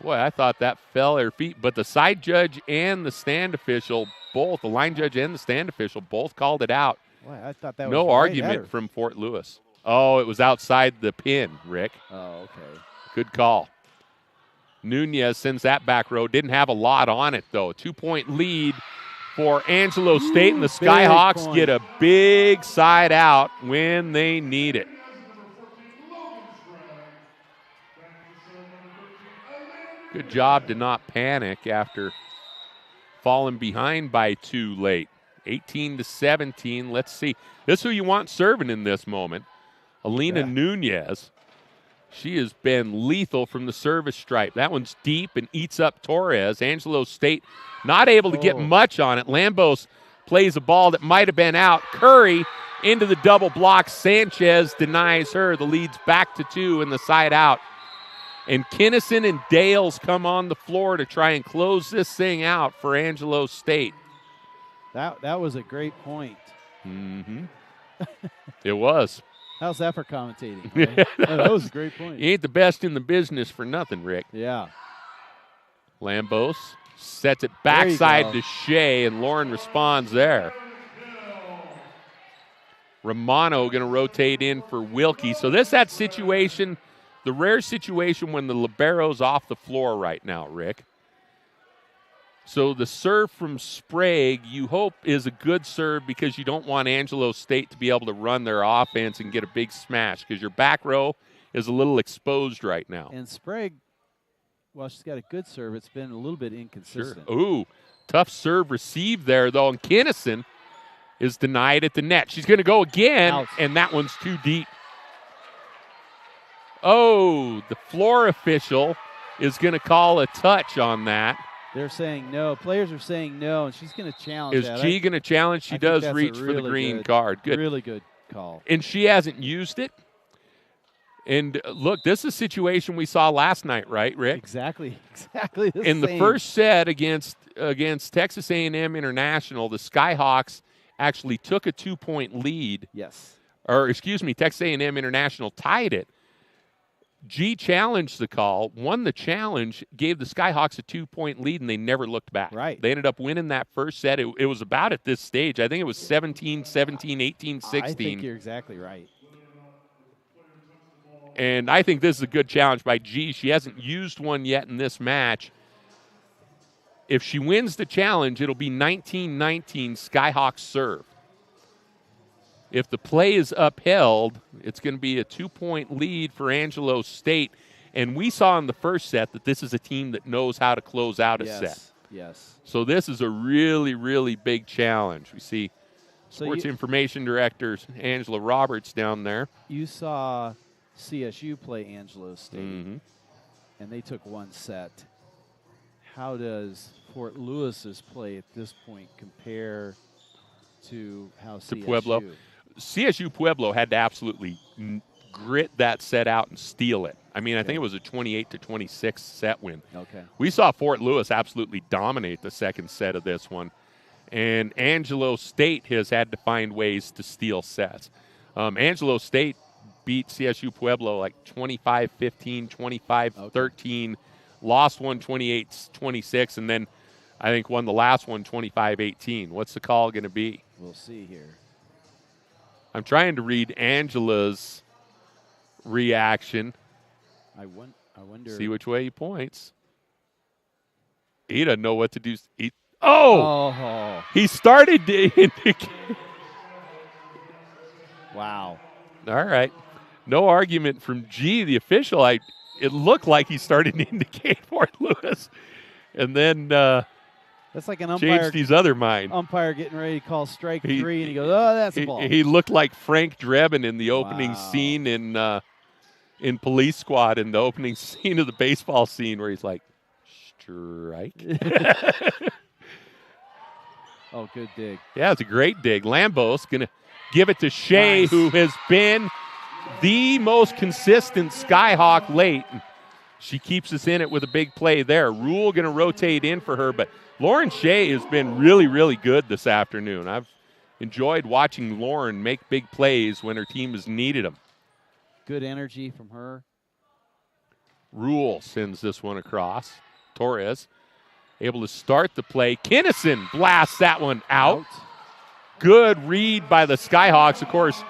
Boy, I thought that fell at her feet, but the side judge and the stand official, both, the line judge and the stand official, both called it out. Boy, I thought that was no argument from Fort Lewis. Oh, it was outside the pin, Rick. Oh, okay. Good call. Nunez sends that back row. Didn't have a lot on it, though. 2-point lead for Angelo State, and the Skyhawks get a big side out when they need it. Good job to not panic after falling behind by 2 late. 18-17. Let's see. This is who you want serving in this moment. Alina Nunez. She has been lethal from the service stripe. That one's deep and eats up Torres. Angelo State not able to get much on it. Lambos plays a ball that might have been out. Curry into the double block. Sanchez denies her. The lead's back to 2 in the side out. And Kinnison and Dales come on the floor to try and close this thing out for Angelo State. That was a great point. Mm-hmm. It was. How's that for commentating? Right? That was a great point. You ain't the best in the business for nothing, Rick. Yeah. Lambos sets it backside to Shea, and Lauren responds there. Romano going to rotate in for Wilkie. So that situation, the rare situation when the libero's off the floor right now, Rick. So the serve from Sprague, you hope, is a good serve because you don't want Angelo State to be able to run their offense and get a big smash because your back row is a little exposed right now. And Sprague, well, she's got a good serve. It's been a little bit inconsistent. Sure. Ooh, tough serve received there, though. And Kinnison is denied at the net. She's going to go again, Out. And that one's too deep. Oh, the floor official is going to call a touch on that. They're saying no. Players are saying no, and she's going to challenge Is that. G going to challenge? She does reach for the green card. Good. Really good call. And she hasn't used it. And look, this is a situation we saw last night, right, Rick? Exactly the In the same. first set against Texas A&M International, the Skyhawks actually took a 2-point lead. Yes. Or, excuse me, Texas A&M International tied it. G challenged the call, won the challenge, gave the Skyhawks a 2-point lead, and they never looked back. Right. They ended up winning that first set. It was about at this stage. I think it was 17, 17, 18, 16. I think you're exactly right. And I think this is a good challenge by G. She hasn't used one yet in this match. If she wins the challenge, it'll be 19-19 Skyhawks serve. If the play is upheld, it's going to be a 2-point lead for Angelo State. And we saw in the first set that this is a team that knows how to close out a set. Yes. So this is a really, really big challenge. We see Sports Information Director Angela Roberts down there. You saw CSU play Angelo State, Mm-hmm. and they took one set. How does Fort Lewis's play at this point compare to how CSU? Pueblo. CSU Pueblo had to absolutely grit that set out and steal it. I mean, I think it was a 28-26 set win. Okay. We saw Fort Lewis absolutely dominate the second set of this one. And Angelo State has had to find ways to steal sets. Angelo State beat CSU Pueblo like 25-15, 25-13, lost one 28-26, and then I think won the last one 25-18. What's the call going to be? We'll see here. I'm trying to read Angela's reaction. I wonder. See which way he points. He doesn't know what to do. He started to indicate. Wow. All right. No argument from G, the official. It looked like he started to indicate Fort Lewis. And then that's like an umpire. Changed his other mind. Umpire getting ready to call strike 3, and he goes, "Oh, that's a ball." He looked like Frank Drebin in the opening scene in Police Squad, in the opening scene of the baseball scene, where he's like, "Strike." Oh, good dig. Yeah, it's a great dig. Lambo's gonna give it to Shea, who has been the most consistent Skyhawk late. She keeps us in it with a big play there. Rule going to rotate in for her, but Lauren Shea has been really, really good this afternoon. I've enjoyed watching Lauren make big plays when her team has needed them. Good energy from her. Rule sends this one across. Torres able to start the play. Kinnison blasts that one out. Good read by the Skyhawks. Of course,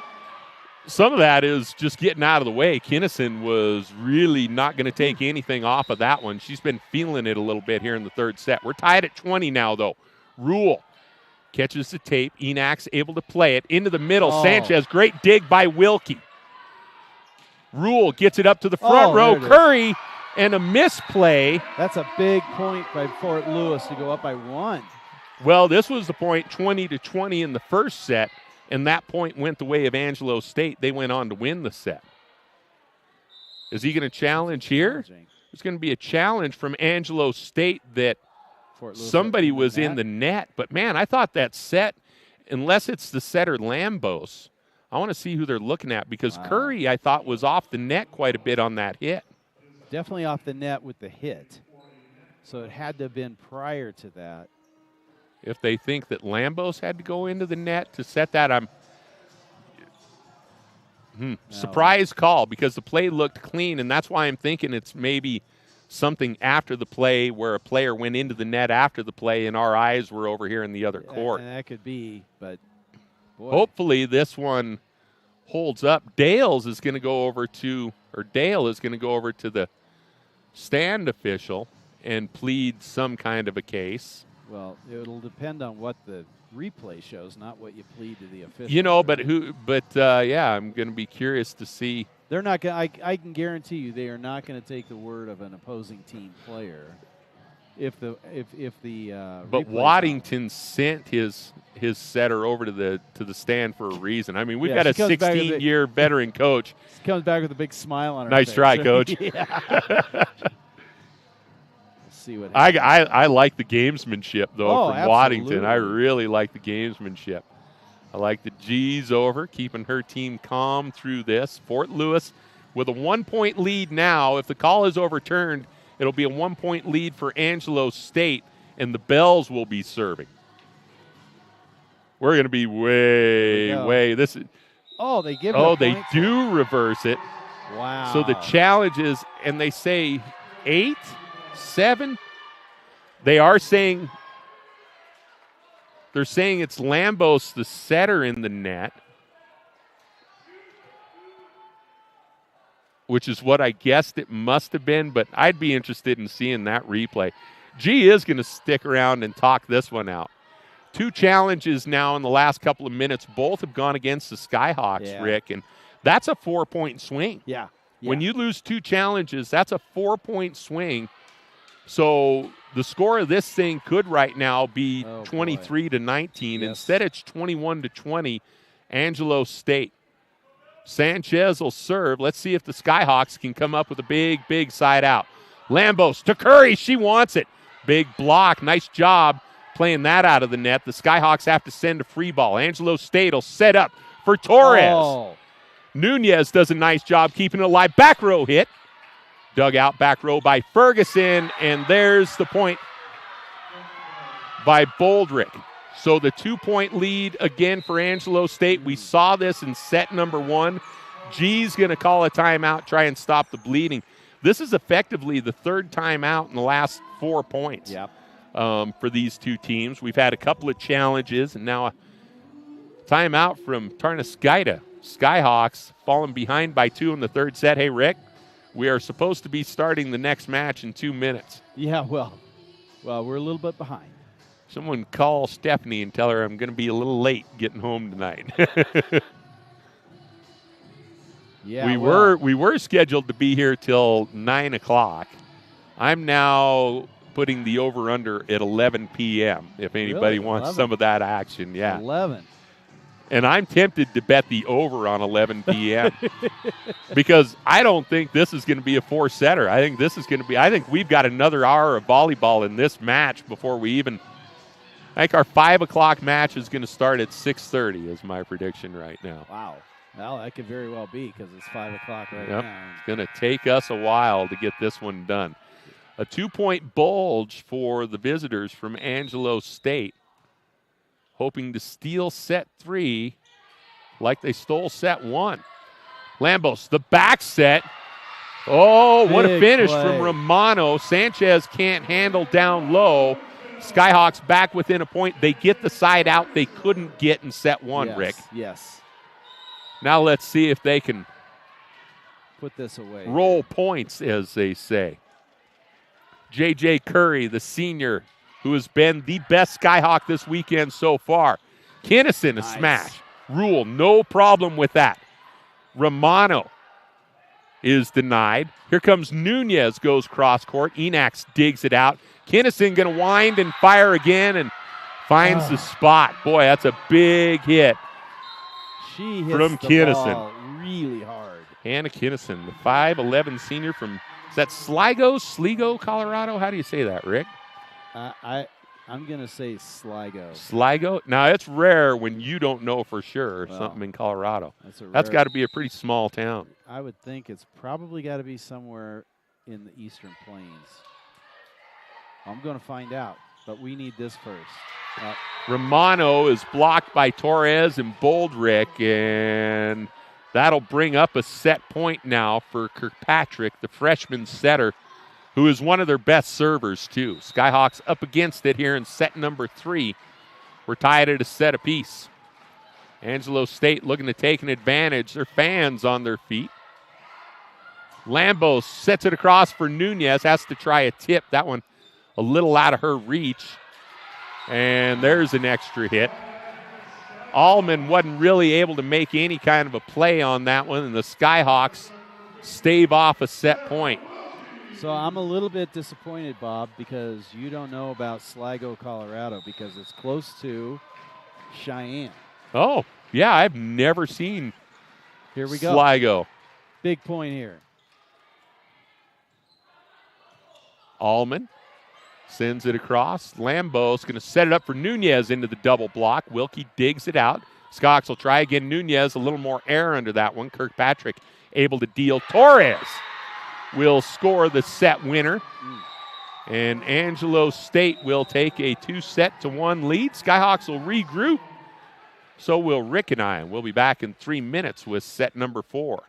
some of that is just getting out of the way. Kinnison was really not going to take anything off of that one. She's been feeling it a little bit here in the third set. We're tied at 20 now, though. Rule catches the tape. Enax able to play it into the middle. Sanchez, great dig by Wilkie. Rule gets it up to the front row. Curry, and a misplay. That's a big point by Fort Lewis to go up by 1. Well, this was the point 20-20 in the first set. And that point went the way of Angelo State. They went on to win the set. Is he going to challenge here? There's going to be a challenge from Angelo State that somebody was in the net. But, man, I thought that set, unless it's the setter Lambos, I want to see who they're looking at because Curry, I thought, was off the net quite a bit on that hit. Definitely off the net with the hit. So it had to have been prior to that. If they think that Lambos had to go into the net to set that, I'm surprise call because the play looked clean, and that's why I'm thinking it's maybe something after the play where a player went into the net after the play and our eyes were over here in the other court. And that could be, but boy. Hopefully this one holds up. Dale is going to go over to the stand official and plead some kind of a case. Well, it'll depend on what the replay shows, not what you plead to the official. You know, but I'm going to be curious to see. They're not going. I can guarantee you, they are not going to take the word of an opposing team player. If the but Waddington sent his setter over to the stand for a reason. I mean, we've got a 16-year veteran coach. He comes back with a big smile on her nice face. try, coach. See what I like the gamesmanship though from absolutely. Waddington. I really like the gamesmanship. I like the G's over, keeping her team calm through this. Fort Lewis with a 1-point lead now. If the call is overturned, it'll be a 1-point lead for Angelo State, and the Bells will be serving. We're going to be way. This is. Oh, they give. They do reverse it. Wow. So the challenge is, and they say 8, 7. They are saying. They're saying it's Lambos, the setter, in the net, which is what I guessed it must have been, but I'd be interested in seeing that replay. G is going to stick around and talk this one out. 2 challenges now in the last couple of minutes. Both have gone against the Skyhawks, Rick, and that's a 4-point swing. Yeah. When you lose 2 challenges, that's a 4-point swing. So the score of this thing could right now be 23-19. Yes. Instead, it's 21-20. Angelo State. Sanchez will serve. Let's see if the Skyhawks can come up with a big side out. Lambos to Curry. She wants it. Big block. Nice job playing that out of the net. The Skyhawks have to send a free ball. Angelo State will set up for Torres. Nunez does a nice job keeping it alive. Back row hit. Dug out back row by Ferguson, and there's the point by Boldrick. So the 2-point lead again for Angelo State. We saw this in set number 1. G's going to call a timeout, try and stop the bleeding. This is effectively the 3rd timeout in the last 4 points for these 2 teams. We've had a couple of challenges, and now a timeout from Tarnaskaita. Skyhawks falling behind by 2 in the 3rd set. Hey, Rick. We are supposed to be starting the next match in 2 minutes. Yeah, well, we're a little bit behind. Someone call Stephanie and tell her I'm going to be a little late getting home tonight. We were scheduled to be here till 9 o'clock. I'm now putting the over/under at 11 p.m. if anybody wants 11? some of that action. Yeah, 11. And I'm tempted to bet the over on 11 p.m. because I don't think this is going to be a 4-setter. I think we've got another hour of volleyball in this match before we even. I think our 5 o'clock match is going to start at 6:30 is my prediction right now. Wow. Well, that could very well be because it's 5 o'clock right now. It's going to take us a while to get this one done. A 2-point bulge for the visitors from Angelo State. Hoping to steal set 3 like they stole set 1. Lambos, the back set. Oh, what a finish from Romano. Sanchez can't handle down low. Skyhawks back within a point. They get the side out they couldn't get in set 1, Rick. Yes. Now let's see if they can put this away. Roll points, as they say. J.J. Curry, the senior, who has been the best Skyhawk this weekend so far. Kinnison, a smash. Rule, no problem with that. Romano is denied. Here comes Nunez, goes cross court. Enax digs it out. Kinnison going to wind and fire again and finds the spot. Boy, that's a big hit. She hits from the Kinnison. Ball really hard. Hannah Kinnison, the 5'11 senior from, is that Sligo, Colorado? How do you say that, Rick? I'm going to say Sligo. Sligo? Now, it's rare when you don't know for sure Well, something in Colorado. That's got to be a pretty small town. I would think it's probably got to be somewhere in the Eastern Plains. I'm going to find out, but we need this first. Romano is blocked by Torres and Boldrick, and that'll bring up a set point now for Kirkpatrick, the freshman setter, who is one of their best servers, too. Skyhawks up against it here in set number 3. We're tied at a set apiece. Angelo State looking to take an advantage. Their fans on their feet. Lambos sets it across for Nunez, has to try a tip. That one a little out of her reach. And there's an extra hit. Allman wasn't really able to make any kind of a play on that one, and the Skyhawks stave off a set point. So I'm a little bit disappointed, Bob, because you don't know about Sligo, Colorado, because it's close to Cheyenne. Oh, yeah, I've never seen Here we go. Sligo. Big point here. Allman sends it across. Lambeau's going to set it up for Nunez into the double block. Wilkie digs it out. Skyhawks will try again. Nunez, a little more air under that one. Kirkpatrick able to deal. Torres will score the set winner. And Angelo State will take a 2-1 lead. Skyhawks will regroup. So will Rick and I. We'll be back in 3 minutes with set number 4.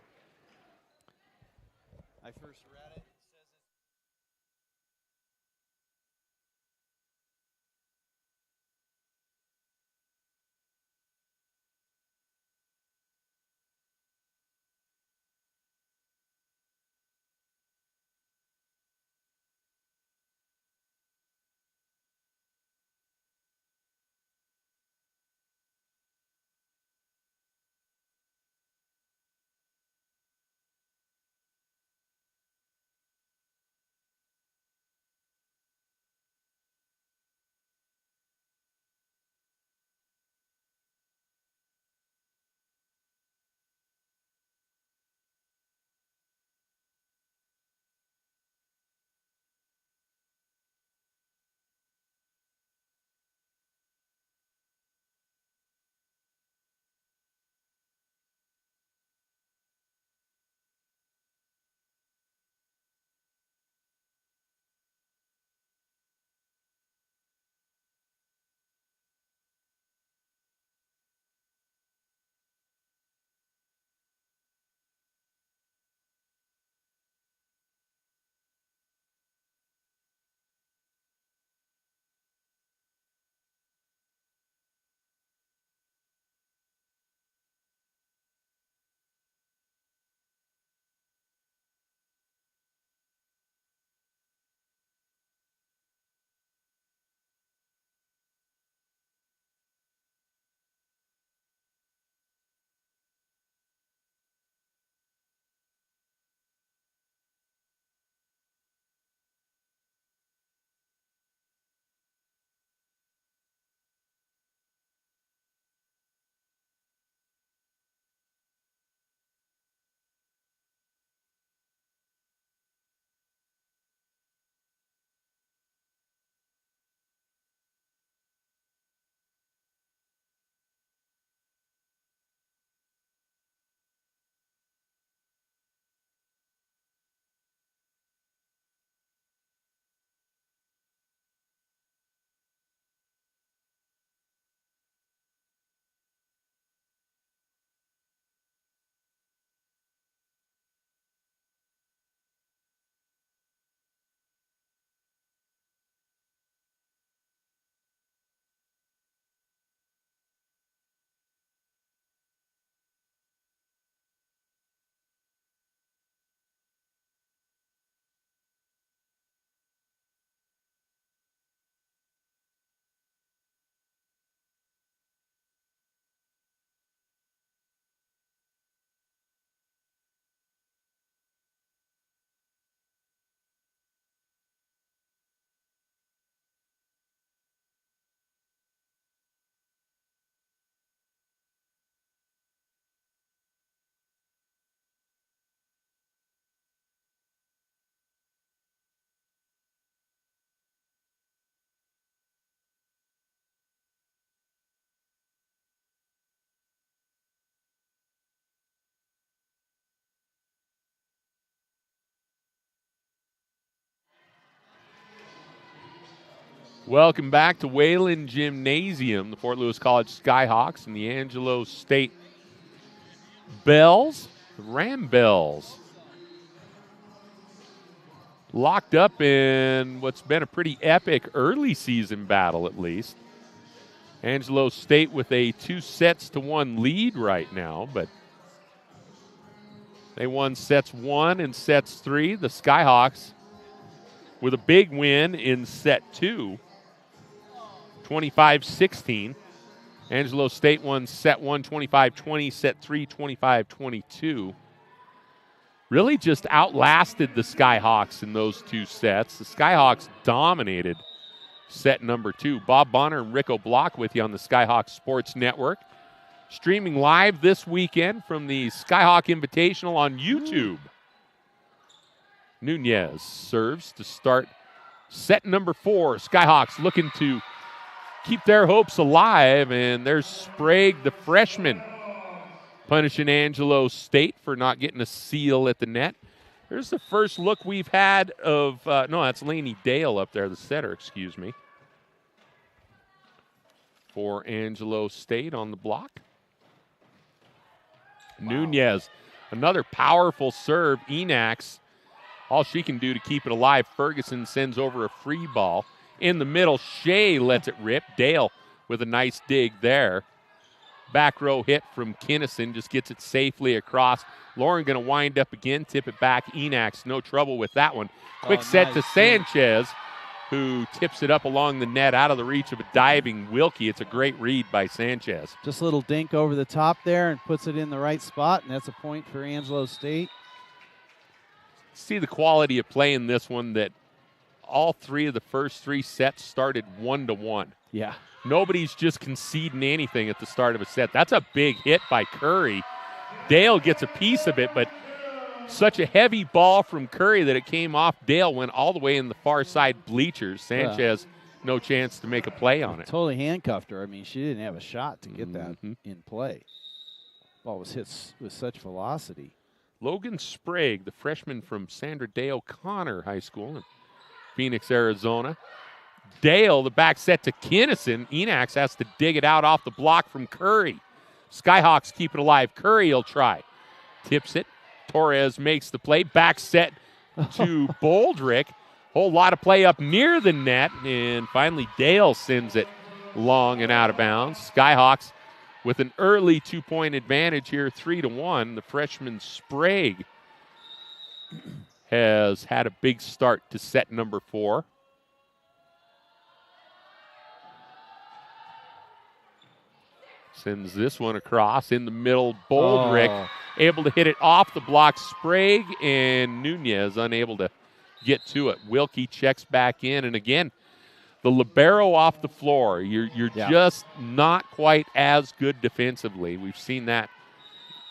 Welcome back to Wayland Gymnasium, the Fort Lewis College Skyhawks and the Angelo State Bells, the Ram Bells. Locked up in what's been a pretty epic early season battle, at least. Angelo State with a 2-1 lead right now, but they won sets 1 and sets 3. The Skyhawks with a big win in set 2, 25-16. Angelo State won set 1, 25-20, set 3, 25-22. Really just outlasted the Skyhawks in those 2 sets. The Skyhawks dominated set number 2. Bob Bonner and Rico Block with you on the Skyhawks Sports Network. Streaming live this weekend from the Skyhawk Invitational on YouTube. Nunez serves to start set number 4. Skyhawks looking to keep their hopes alive, and there's Sprague, the freshman, punishing Angelo State for not getting a seal at the net. Here's the first look we've had of, no, that's Laney Dale up there, the setter, excuse me, for Angelo State on the block. Wow. Nunez, another powerful serve. Enax, all she can do to keep it alive. Ferguson sends over a free ball. In the middle, Shea lets it rip. Dale with a nice dig there. Back row hit from Kinnison, just gets it safely across. Lauren going to wind up again, tip it back. Enax, no trouble with that one. Quick set to Sanchez, who tips it up along the net out of the reach of a diving Wilkie. It's a great read by Sanchez. Just a little dink over the top there and puts it in the right spot, and that's a point for Angelo State. See the quality of play in this one, that all 3 of the first 3 sets started 1-1. Yeah. Nobody's just conceding anything at the start of a set. That's a big hit by Curry. Dale gets a piece of it, but such a heavy ball from Curry that it came off Dale, went all the way in the far side bleachers. Sanchez, no chance to make a play on it. Totally handcuffed her. I mean, she didn't have a shot to get that in play. Ball was hit with such velocity. Logan Sprague, the freshman from Sandra Day O'Connor High School in Phoenix, Arizona. Dale, the back set to Kinnison. Enax has to dig it out off the block from Curry. Skyhawks keep it alive. Curry will try. Tips it. Torres makes the play. Back set to Boldrick. Whole lot of play up near the net. And finally, Dale sends it long and out of bounds. Skyhawks with an early 2-point advantage here, 3-1. The freshman Sprague has had a big start to set number 4. Sends this one across in the middle. Boldrick able to hit it off the block. Sprague and Nunez unable to get to it. Wilkie checks back in, and again, the libero off the floor. You're just not quite as good defensively. We've seen that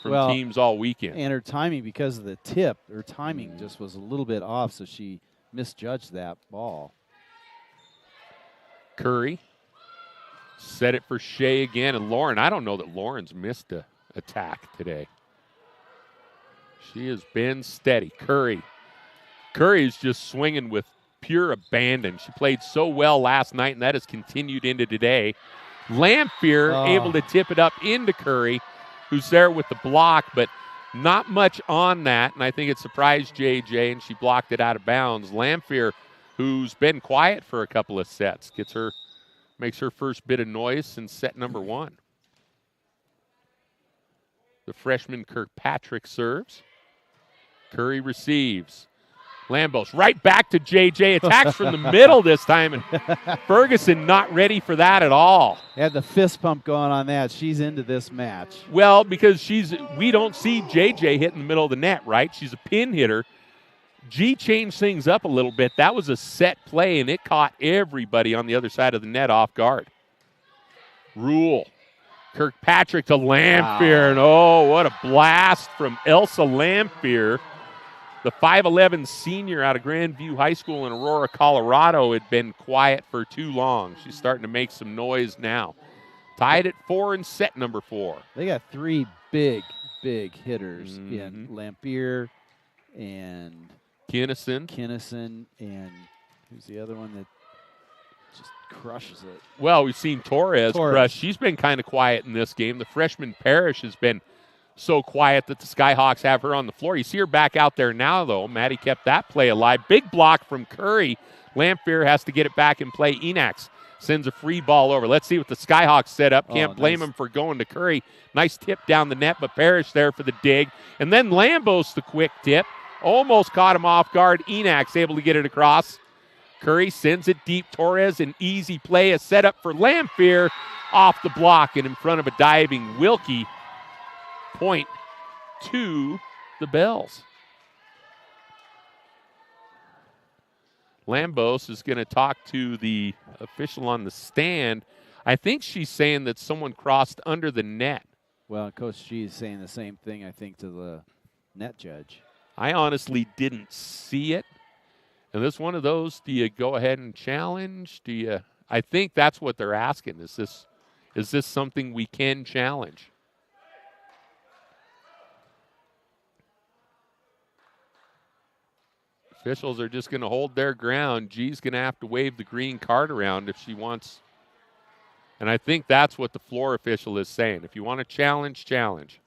from teams all weekend. And her timing, because of the tip, her timing just was a little bit off, so she misjudged that ball. Curry set it for Shea again, and Lauren. I don't know that Lauren's missed a attack today. She has been steady. Curry is just swinging with pure abandon. She played so well last night, and that has continued into today. Lamphere able to tip it up into Curry, who's there with the block, but not much on that, and I think it surprised JJ, and she blocked it out of bounds. Lamphere, who's been quiet for a couple of sets, makes her first bit of noise since set number 1. The freshman Kirkpatrick serves. Curry receives. Lambos right back to JJ. Attacks from the middle this time, and Ferguson not ready for that at all. Had the fist pump going on that. She's into this match. Well, because we don't see JJ hit in the middle of the net, right? She's a pin hitter. G changed things up a little bit. That was a set play, and it caught everybody on the other side of the net off guard. Rule. Kirkpatrick to Lamphere, and what a blast from Elsa Lamphere. The 5'11 senior out of Grandview High School in Aurora, Colorado, had been quiet for too long. She's starting to make some noise now. Tied at 4 in set number 4. They got 3 big hitters in Lamphere and Kinnison, and who's the other one that? just crushes it. Well, we've seen Torres crush. She's been kind of quiet in this game. The freshman Parrish has been so quiet that the Skyhawks have her on the floor. You see her back out there now, though. Maddie kept that play alive. Big block from Curry. Lamphere has to get it back in play. Enax sends a free ball over. Let's see what the Skyhawks set up. Can't blame him for going to Curry. Nice tip down the net, but Parrish there for the dig. And then Lambos the quick tip. Almost caught him off guard. Enax able to get it across. Curry sends it deep. Torres, an easy play. A setup for Lamphere off the block and in front of a diving Wilkie. Point to the Bells. Lambos is going to talk to the official on the stand. I think she's saying that someone crossed under the net. Well, Coach G is saying the same thing, I think, to the net judge. I honestly didn't see it. And this one of those, do you go ahead and challenge? Do you? I think that's what they're asking. Is this something we can challenge? Officials are just going to hold their ground. G's going to have to wave the green card around if she wants. And I think that's what the floor official is saying. If you want to challenge, challenge.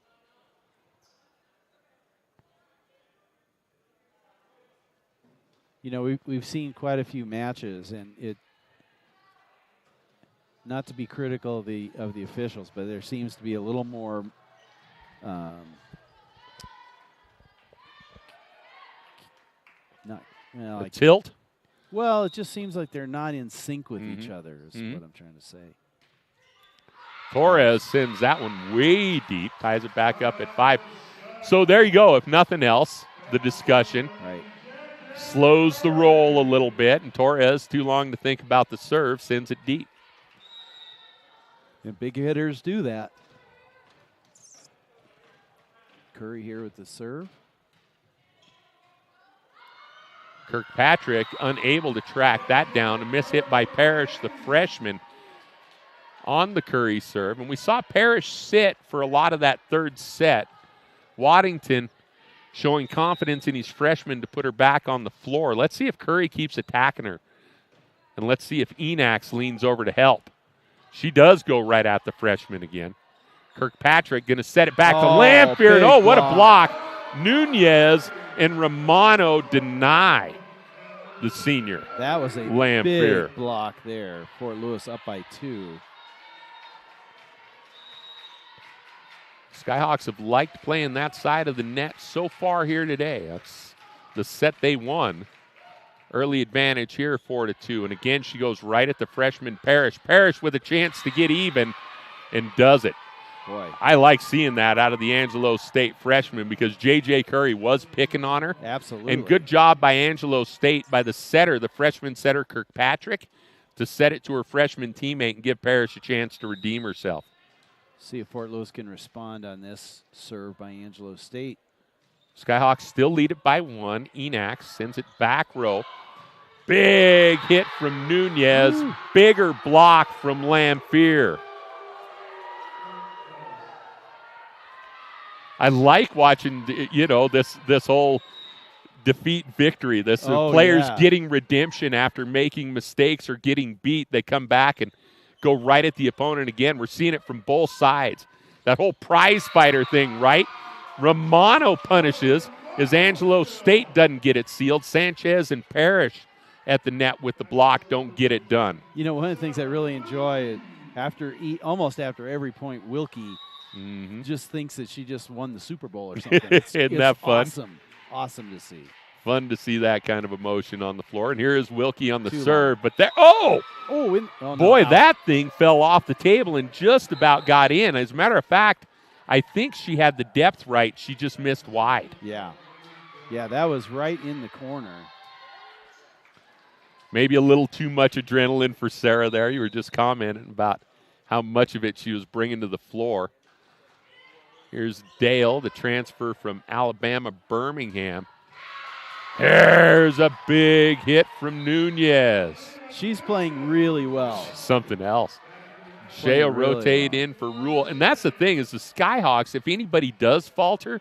You know, we've seen quite a few matches, and it. Not to be critical of the officials, but there seems to be a little more. Like tilt? Well, it just seems like they're not in sync with each other is what I'm trying to say. Torres sends that one way deep, ties it back up at 5. So there you go. If nothing else, the discussion slows the roll a little bit, and Torres, too long to think about the serve, sends it deep. And big hitters do that. Curry here with the serve. Kirkpatrick unable to track that down. A miss hit by Parrish, the freshman, on the Curry serve. And we saw Parrish sit for a lot of that third set. Waddington showing confidence in his freshman to put her back on the floor. Let's see if Curry keeps attacking her. And let's see if Enax leans over to help. She does go right at the freshman again. Kirkpatrick going to set it back to Lamphere. Oh, what a block. Nunez and Romano deny the senior. That was a Lamphere. Big block there. Fort Lewis up by 2. Skyhawks have liked playing that side of the net so far here today. That's the set they won. Early advantage here, 4-2. And again, she goes right at the freshman Parrish. Parrish with a chance to get even and does it. Boy, I like seeing that out of the Angelo State freshman because J.J. Curry was picking on her. Absolutely. And good job by Angelo State, by the setter, the freshman setter Kirkpatrick, to set it to her freshman teammate and give Parrish a chance to redeem herself. See if Fort Lewis can respond on this serve by Angelo State. Skyhawks still lead it by 1. Enax sends it back row. Big hit from Nunez. Ooh. Bigger block from Lamphere. I like watching, this whole defeat victory. This players getting redemption after making mistakes or getting beat. They come back and go right at the opponent again. We're seeing it from both sides. That whole prize fighter thing, right? Romano punishes as Angelo State doesn't get it sealed. Sanchez and Parrish at the net with the block don't get it done. You know, one of the things I really enjoy almost after every point, Wilkie just thinks that she just won the Super Bowl or something. Isn't that fun? Awesome to see. Fun to see that kind of emotion on the floor. And here is Wilkie on the serve. But there, that thing fell off the table and just about got in. As a matter of fact, I think she had the depth right. She just missed wide. Yeah, that was right in the corner. Maybe a little too much adrenaline for Sarah there. You were just commenting about how much of it she was bringing to the floor. Here's Dale, the transfer from Alabama Birmingham. There's a big hit from Nunez. She's playing really well. Something else. Shea will rotate in for Rule. And that's the thing is the Skyhawks, if anybody does falter,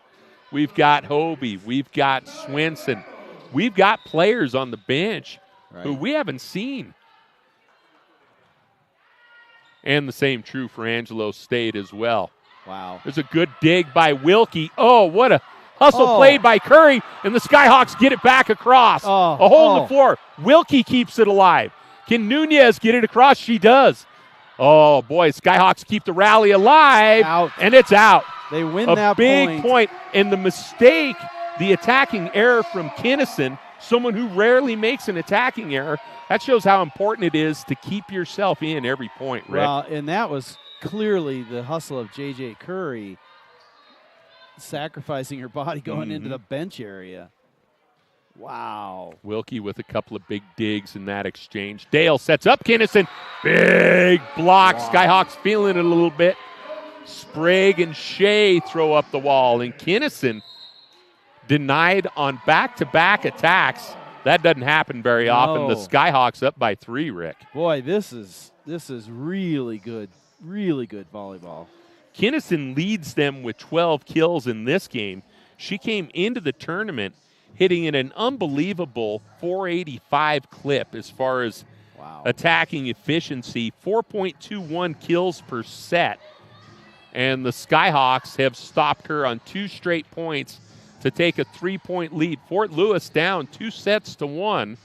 we've got Hobie, we've got Swenson. We've got players on the bench who we haven't seen And the same true for Angelo State as well. Wow. There's a good dig by Wilkie. Oh, what a hustle play by Curry, and the Skyhawks get it back across. A hole in the floor. Wilkie keeps it alive. Can Nunez get it across? She does. Oh, boy, Skyhawks keep the rally alive, and it's out. They win that big point. And the mistake, the attacking error from Kinnison, someone who rarely makes an attacking error, that shows how important it is to keep yourself in every point, Rick. Well, and that was clearly the hustle of J.J. Curry, sacrificing her body going into the bench area. Wow. Wilkie with a couple of big digs in that exchange. Dale sets up Kinnison. Big block. Wow. Skyhawks feeling it a little bit. Sprague and Shea throw up the wall, and Kinnison denied on back-to-back attacks. That doesn't happen very often. The Skyhawks up by 3, Rick. Boy, this is really good volleyball. Kinnison leads them with 12 kills in this game. She came into the tournament hitting at an unbelievable 485 clip as far as attacking efficiency, 4.21 kills per set. And the Skyhawks have stopped her on 2 straight points to take a 3-point lead. Fort Lewis down 2-1,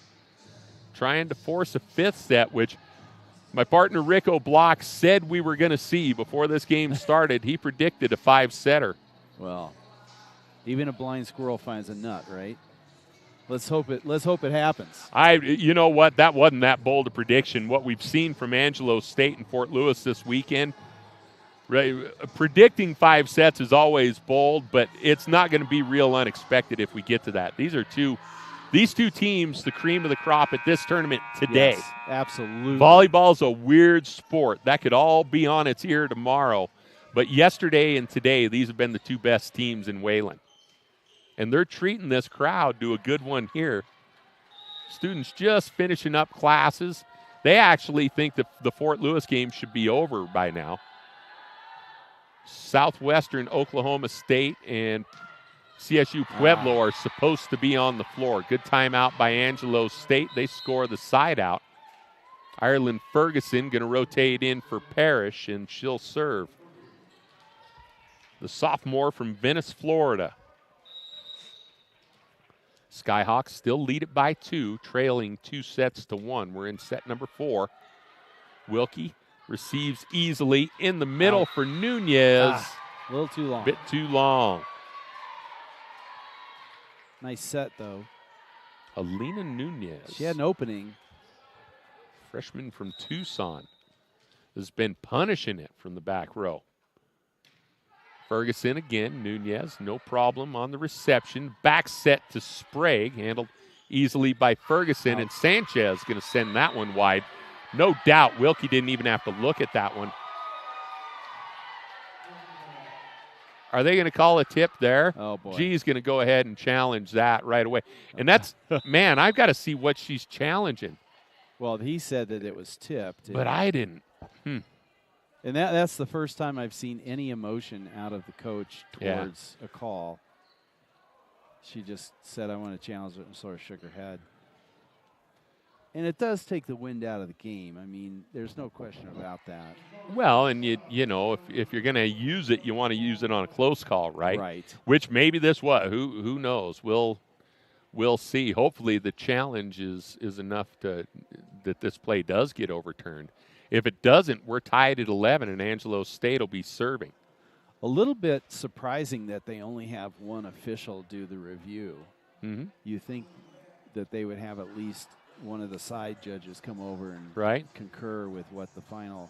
trying to force a 5th set, which my partner Rick O'Block said we were going to see before this game started. He predicted a 5-setter. Well, even a blind squirrel finds a nut, right? Let's hope it happens. You know what? That wasn't that bold a prediction. What we've seen from Angelo State and Fort Lewis this weekend, right? Predicting 5 sets is always bold, but it's not going to be real unexpected if we get to that. These two teams, the cream of the crop at this tournament today. Yes, absolutely. Volleyball's a weird sport. That could all be on its ear tomorrow. But yesterday and today, these have been the 2 best teams in Wayland. And they're treating this crowd to a good one here. Students just finishing up classes. They actually think that the Fort Lewis game should be over by now. Southwestern Oklahoma State and CSU Pueblo are supposed to be on the floor. Good timeout by Angelo State. They score the side out. Ireland Ferguson going to rotate in for Parrish, and she'll serve. The sophomore from Venice, Florida. Skyhawks still lead it by 2, trailing 2-1. We're in set number 4. Wilkie receives easily in the middle for Nunez. A little too long. Bit too long. Nice set, though. Alina Nunez. She had an opening. Freshman from Tucson has been punishing it from the back row. Ferguson again, Nunez, no problem on the reception. Back set to Sprague, handled easily by Ferguson, and Sanchez going to send that one wide. No doubt Wilkie didn't even have to look at that one. Are they going to call a tip there? Oh, boy. G's going to go ahead and challenge that right away. And that's, man, I've got to see what she's challenging. Well, he said that it was tipped. But I didn't. And that's the first time I've seen any emotion out of the coach towards a call. She just said, I want to challenge it, and sort of shook her head. And it does take the wind out of the game. I mean, there's no question about that. Well, and you know, if you're going to use it, you want to use it on a close call, right? Right. Which maybe this was. Who knows? We'll see. Hopefully the challenge is enough that this play does get overturned. If it doesn't, we're tied at 11, and Angelo State will be serving. A little bit surprising that they only have one official do the review. Mm-hmm. You think that they would have at least one of the side judges come over and concur with what the final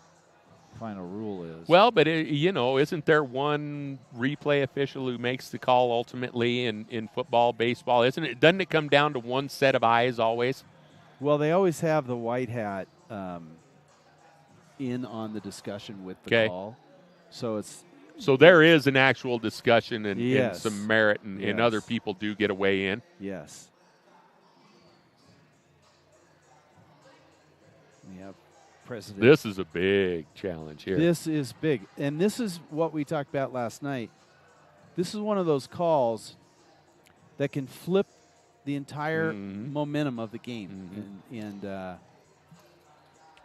rule is. Well, but isn't there one replay official who makes the call ultimately in football, baseball? Doesn't it come down to one set of eyes always? Well, they always have the white hat in on the discussion with the call. So there is an actual discussion and some merit, and other people do get a weigh in. Yes. We have President. This is a big challenge here. This is big. And this is what we talked about last night. This is one of those calls that can flip the entire momentum of the game.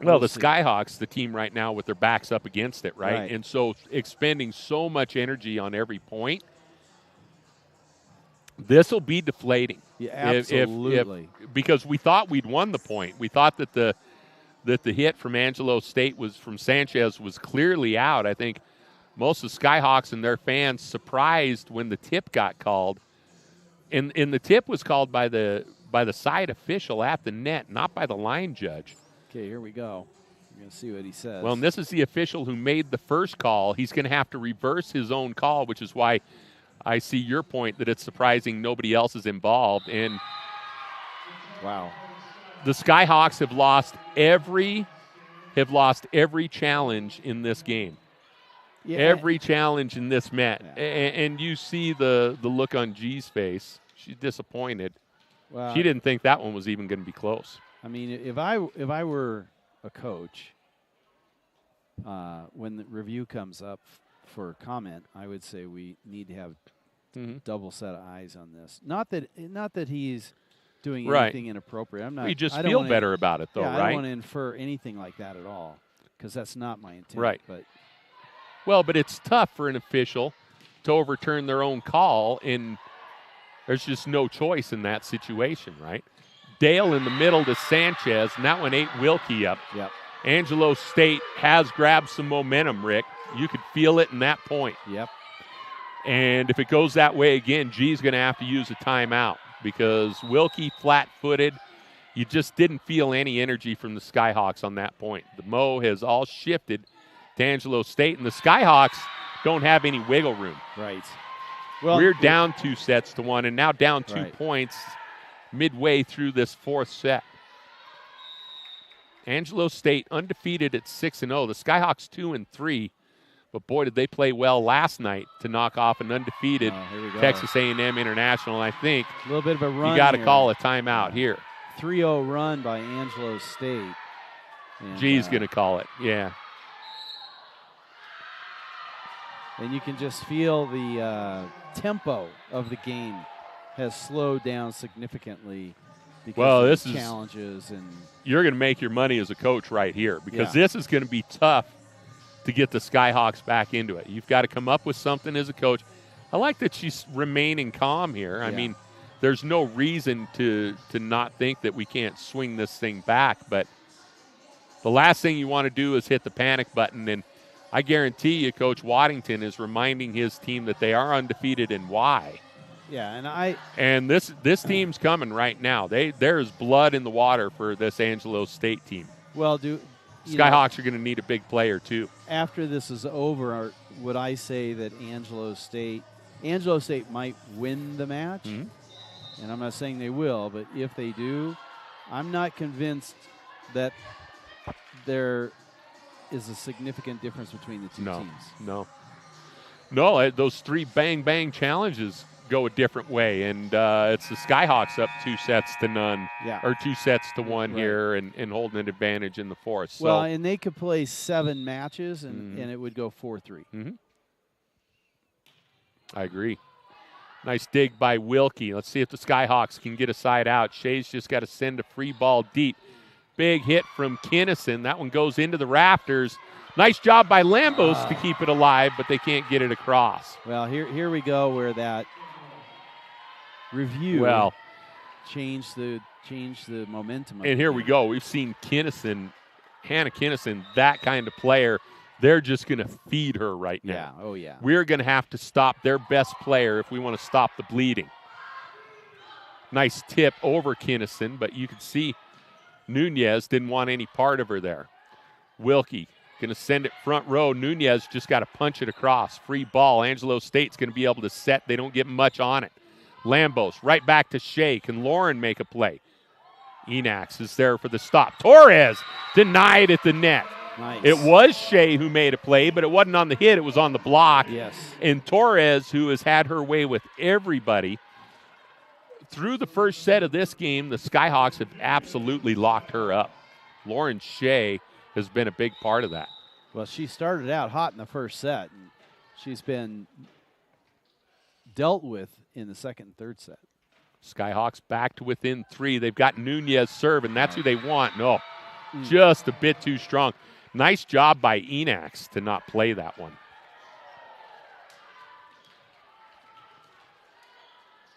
Well, the see. Skyhawks, the team right now with their backs up against it, right? Right. And so expending so much energy on every point, this will be deflating. Yeah, If absolutely. because we thought we'd won the point. We thought that the hit from Angelo State from Sanchez was clearly out. I think most of the Skyhawks and their fans surprised when the tip got called. And the tip was called by the side official at the net, not by the line judge. Okay, here we go. We're going to see what he says. Well, and this is the official who made the first call. He's going to have to reverse his own call, which is why I see your point that it's surprising nobody else is involved. And wow. the Skyhawks have lost every challenge in this game. Yeah. Every challenge in this met. Yeah. And you see the look on G's face. She's disappointed. Well, She didn't think that one was even going to be close. I mean, if I were a coach, when the review comes up for comment, I would say we need to have double set of eyes on this. Not that he's doing Right. anything inappropriate. I'm not. We just I don't feel wanna- better about it, though, yeah, I right? don't want to infer anything like that at all, because that's not my intent. Right. But Well, but it's tough for an official to overturn their own call, and there's just no choice in that situation, right? Dale in the middle to Sanchez, and that one ate Wilkie up. yep. Angelo State has grabbed some momentum, Rick. You could feel it in that point. Yep. And if it goes that way again, G's going to have to use a timeout because Wilkie flat-footed. You just didn't feel any energy from the Skyhawks on that point. The Mo has all shifted to Angelo State, and the Skyhawks don't have any wiggle room. Right. Well, We're down 2-1 and now down 2 Right. points midway through this fourth set. Angelo State undefeated at 6-0. The Skyhawks 2-3. But boy, did they play well last night to knock off an undefeated here we go. Texas A&M International. And I think A little bit of a run. you got to here. call a timeout here. 3-0 run by Angelo State. And, G's going to call it. Yeah. And you can just feel the tempo of the game has slowed down significantly because Well, of this the is- challenges and You're going to make your money as a coach right here because Yeah. this is going to be tough to get the Skyhawks back into it. You've got to come up with something as a coach. I like that she's remaining calm here. I Yeah. mean, there's no reason to not think that we can't swing this thing back, but the last thing you want to do is hit the panic button, and I guarantee you Coach Waddington is reminding his team that they are undefeated and why. yeah, And this team's coming right now. There's blood in the water for this Angelo State team. well, you know, Skyhawks are going to need a big player too. after this is over, would I say that Angelo State might win the match? Mhm. And I'm not saying they will, but if they do, I'm not convinced that there is a significant difference between the two teams. No. Those 3 bang challenges go a different way, and it's the Skyhawks up 2-0, Yeah. or 2-1 Right. here, and holding an advantage in the fourth. So, Well, and they could play 7 matches, and it would go 4-3. I agree. Nice dig by Wilkie. Let's see if the Skyhawks can get a side out. Shea's just got to send a free ball deep. Big hit from Kinnison. That one goes into the rafters. Nice job by Lambos to keep it alive, but they can't get it across. Well, here we go where that review Well, changed the momentum. Of and the here we game. go. We've seen Hannah Kinnison, that kind of player. They're just going to feed her right now. Yeah. Oh yeah. We're going to have to stop their best player if we want to stop the bleeding. Nice tip over Kinnison, but you can see Nunez didn't want any part of her there. Wilkie going to send it front row. Nunez just got to punch it across. Free ball. Angelo State's going to be able to set. They don't get much on it. Lambos right back to Shea. Can Lauren make a play? Enax is there for the stop. Torres denied at the net. Nice. It was Shea who made a play, but it wasn't on the hit. It was on the block. Yes. And Torres, who has had her way with everybody, through the first set of this game, the Skyhawks have absolutely locked her up. Lauren Shea has been a big part of that. Well, she started out hot in the first set, and she's been dealt with in the second and third set. Skyhawks back to within 3. They've got Nunez serve, and that's who they want. No. just a bit too strong. Nice job by Enax to not play that one.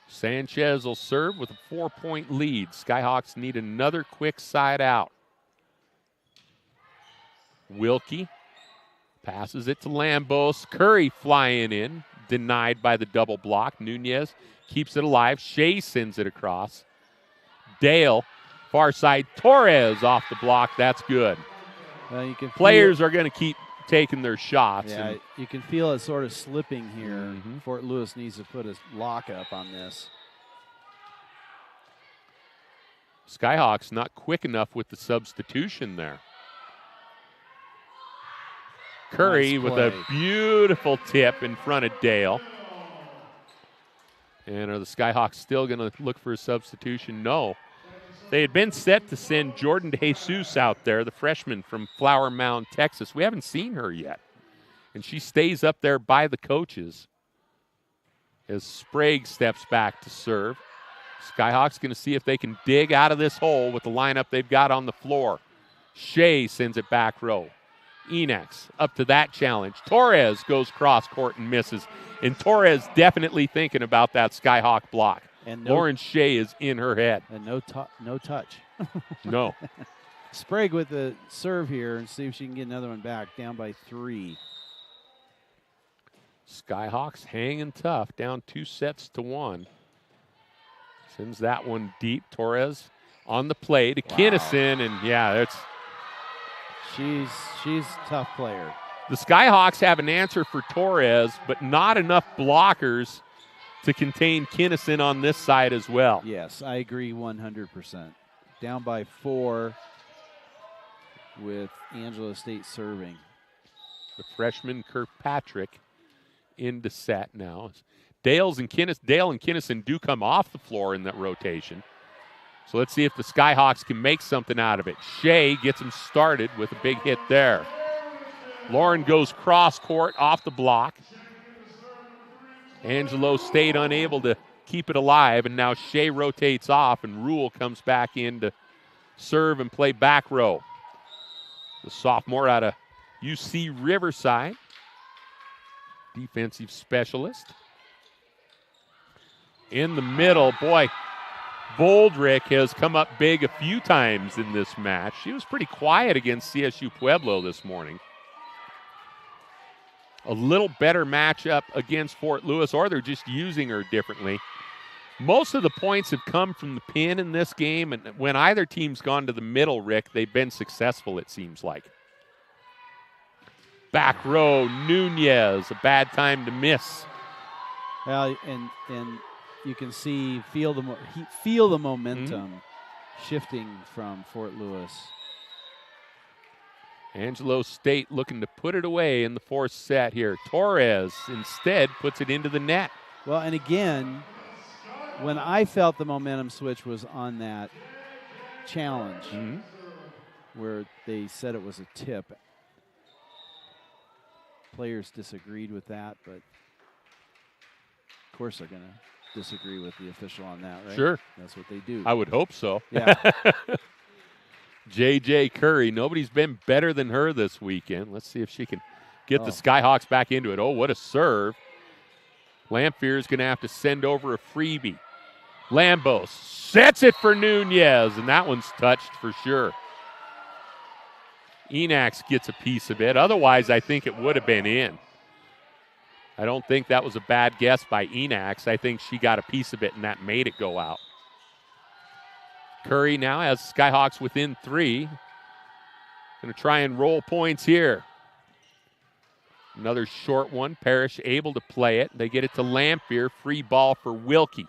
Sanchez will serve with a 4-point lead. Skyhawks need another quick side out. Wilkie passes it to Lambos. Curry flying in, denied by the double block. Nunez keeps it alive. Shea sends it across. Dale, far side. Torres off the block. That's good. You can Players are going to keep taking their shots. Yeah, you can feel it sort of slipping here. Fort Lewis needs to put a lock up on this. Skyhawks not quick enough with the substitution there. Curry Nice with a beautiful tip in front of Dale. And are the Skyhawks still going to look for a substitution? No. They had been set to send Jordan DeJesus out there, the freshman from Flower Mound, Texas. We haven't seen her yet. And she stays up there by the coaches as Sprague steps back to serve. Skyhawks going to see if they can dig out of this hole with the lineup they've got on the floor. Shea sends it back row. Enax up to that challenge. Torres goes cross court and misses. And Torres definitely thinking about that Skyhawk block. And Lauren Shea is in her head. And no touch. No. Sprague with the serve here and see if she can get another one back. Down by 3. Skyhawks hanging tough, down 2-1. Sends that one deep. Torres on the play to Kinnison, and yeah, that's she's a tough player. The Skyhawks have an answer for Torres, but not enough blockers to contain Kinnison on this side as well. Yes, I agree 100%. Down by 4 with Angelo State serving. The freshman Kirkpatrick into set now. Dale and Kinnison do come off the floor in that rotation. So let's see if the Skyhawks can make something out of it. Shea gets them started with a big hit there. Lauren goes cross court off the block. Angelo State unable to keep it alive, and now Shea rotates off, and Rule comes back in to serve and play back row. The sophomore out of UC Riverside, defensive specialist. In the middle, boy, Boldrick has come up big a few times in this match. She was pretty quiet against CSU Pueblo this morning. A little better matchup against Fort Lewis, or they're just using her differently. Most of the points have come from the pin in this game, and when either team's gone to the middle, Rick, they've been successful, it seems like. Back row, Nunez, a bad time to miss. Well, and you can feel the momentum shifting from Fort Lewis. Angelo State looking to put it away in the fourth set here. Torres instead puts it into the net. Well, and again, when I felt the momentum switch was on that challenge where they said it was a tip. Players disagreed with that, but of course they're going to disagree with the official on that, right? Sure. That's what they do. I would hope so. Yeah. J.J. Curry, nobody's been better than her this weekend. Let's see if she can get the Skyhawks back into it. Oh, what a serve. Lamphere is going to have to send over a freebie. Lambos sets it for Nunez, and that one's touched for sure. Enax gets a piece of it. Otherwise, I think it would have been in. I don't think that was a bad guess by Enax. I think she got a piece of it, and that made it go out. Curry now has Skyhawks within 3. Going to try and roll points here. Another short one. Parrish able to play it. They get it to Lamphere. Free ball for Wilkie.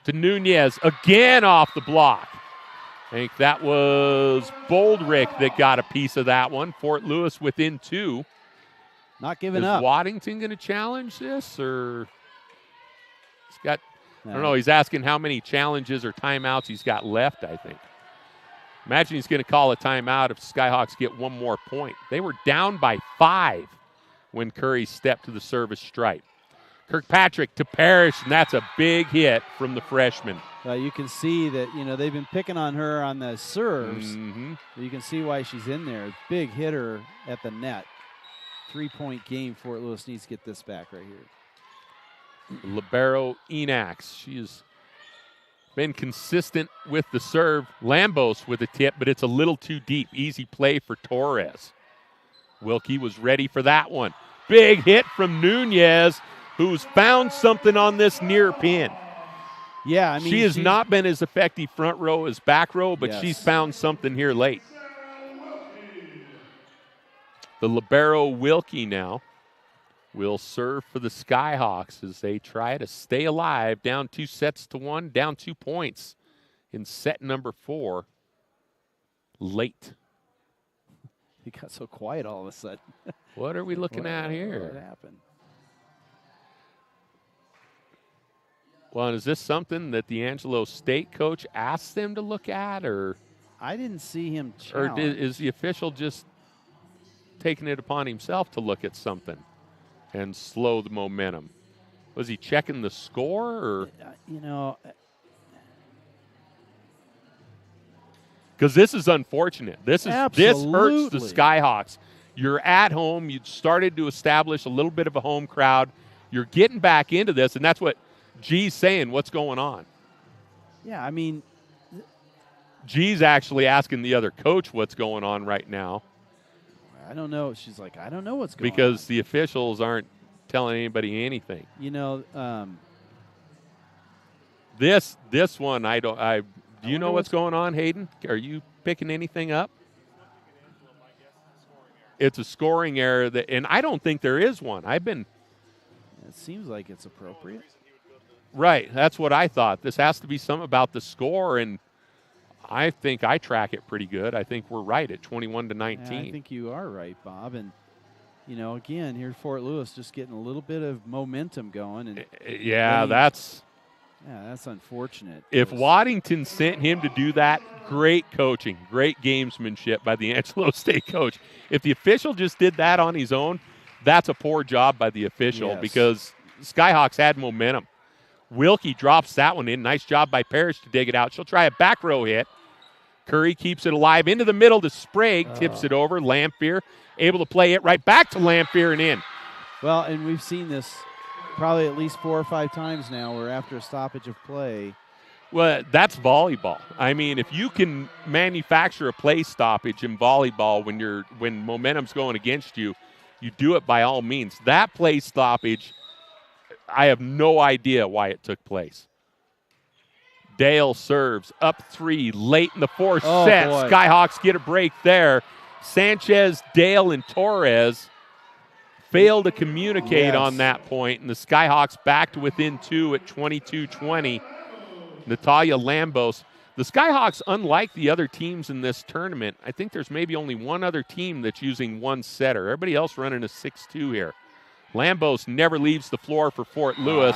To Nunez. Again off the block. I think that was Boldrick that got a piece of that one. Fort Lewis within 2. Not giving up. Is Waddington going to challenge this? Or he's got... I don't know. He's asking how many challenges or timeouts he's got left, I think. Imagine he's going to call a timeout if Skyhawks get one more point. They were down by 5 when Curry stepped to the service stripe. Kirkpatrick to Parrish, and that's a big hit from the freshman. You can see that, they've been picking on her on the serves. Mm-hmm. You can see why she's in there. Big hitter at the net. 3-point game. Fort Lewis needs to get this back right here. Libero Enax. She has been consistent with the serve. Lambos with a tip, but it's a little too deep. Easy play for Torres. Wilkie was ready for that one. Big hit from Nunez, who's found something on this near pin. Yeah, I mean, she has not been as effective front row as back row, but Yes. she's found something here late. The libero Wilkie now will serve for the Skyhawks as they try to stay alive, down 2-1, down 2 points in set number 4 late. He got so quiet all of a sudden. What are we looking at here? What happened? Well, is this something that the Angelo State coach asked them to look at, or I didn't see him or challenge. is the official just taking it upon himself to look at something and slow the momentum? Was he checking the score, or because this is unfortunate. This hurts the Absolutely. Skyhawks. You're at home. You started to establish a little bit of a home crowd. You're getting back into this, and that's what G's saying. What's going on? Yeah, I mean, G's actually asking the other coach what's going on right now I don't know. She's like, I don't know what's going on. because the officials aren't telling anybody anything. This one, do you know what's going on, Hayden? Are you picking anything up? It's a scoring error, and I don't think there is one. It seems like it's appropriate. Right, that's what I thought. This has to be something about the score, and I think I track it pretty good. I think we're right at 21-19. Yeah, I think you are right, Bob. And, again, here Fort Lewis just getting a little bit of momentum going. And that's unfortunate. If Waddington sent him to do that, great coaching, great gamesmanship by the Angelo State coach. If the official just did that on his own, that's a poor job by the official because Skyhawks had momentum. Wilkie drops that one in. Nice job by Parrish to dig it out. She'll try a back row hit. Curry keeps it alive into the middle to Sprague, tips it over. Lamphere able to play it right back to Lamphere and in. Well, and we've seen this probably at least 4 or 5 times now where after a stoppage of play. Well, that's volleyball. I mean, if you can manufacture a play stoppage in volleyball when momentum's going against you, you do it by all means. That play stoppage, I have no idea why it took place. Dale serves up 3 late in the 4th set. Boy. Skyhawks get a break there. Sanchez, Dale, and Torres failed to communicate on that point, and the Skyhawks back to within 2 at 22-20. Natalia Lambos. The Skyhawks, unlike the other teams in this tournament, I think there's maybe only one other team that's using one setter. Everybody else running a 6-2 here. Lambos never leaves the floor for Fort Lewis.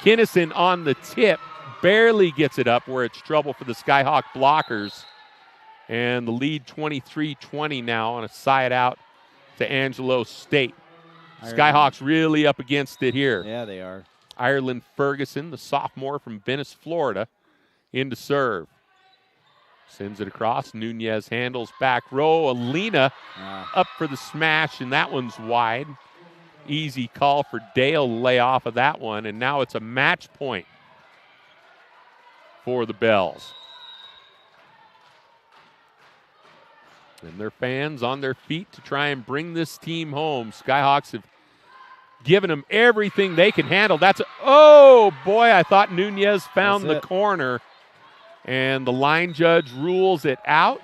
Kinnison on the tip, barely gets it up where it's trouble for the Skyhawk blockers. And the lead 23-20 now on a side out to Angelo State. Skyhawks really up against it here. Yeah, they are. Ireland Ferguson, the sophomore from Venice, Florida, in to serve. Sends it across. Nunez handles back row. Alina up for the smash, and that one's wide. Easy call for Dale to lay off of that one, and now it's a match point for the Bells. And their fans on their feet to try and bring this team home. Skyhawks have given them everything they can handle. Oh boy, I thought Nunez found the corner. And the line judge rules it out.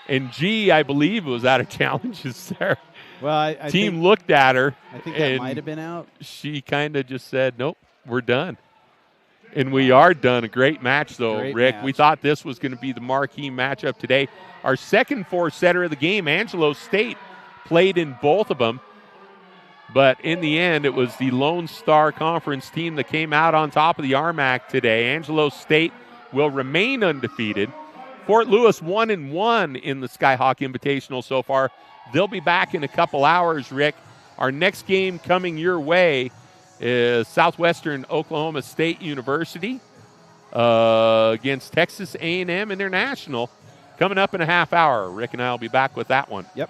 And G, I believe, was out of challenges there. Well, I Team looked at her. I think that might have been out. She kind of just said, nope, we're done. And we are done. A great match, though, Rick. Match. We thought this was going to be the marquee matchup today. Our second 4-setter of the game, Angelo State, played in both of them. But in the end, it was the Lone Star Conference team that came out on top of the RMAC today. Angelo State will remain undefeated. Fort Lewis 1-1 in the Skyhawk Invitational so far. They'll be back in a couple hours, Rick. Our next game coming your way is Southwestern Oklahoma State University against Texas A&M International coming up in a half hour. Rick and I will be back with that one. Yep.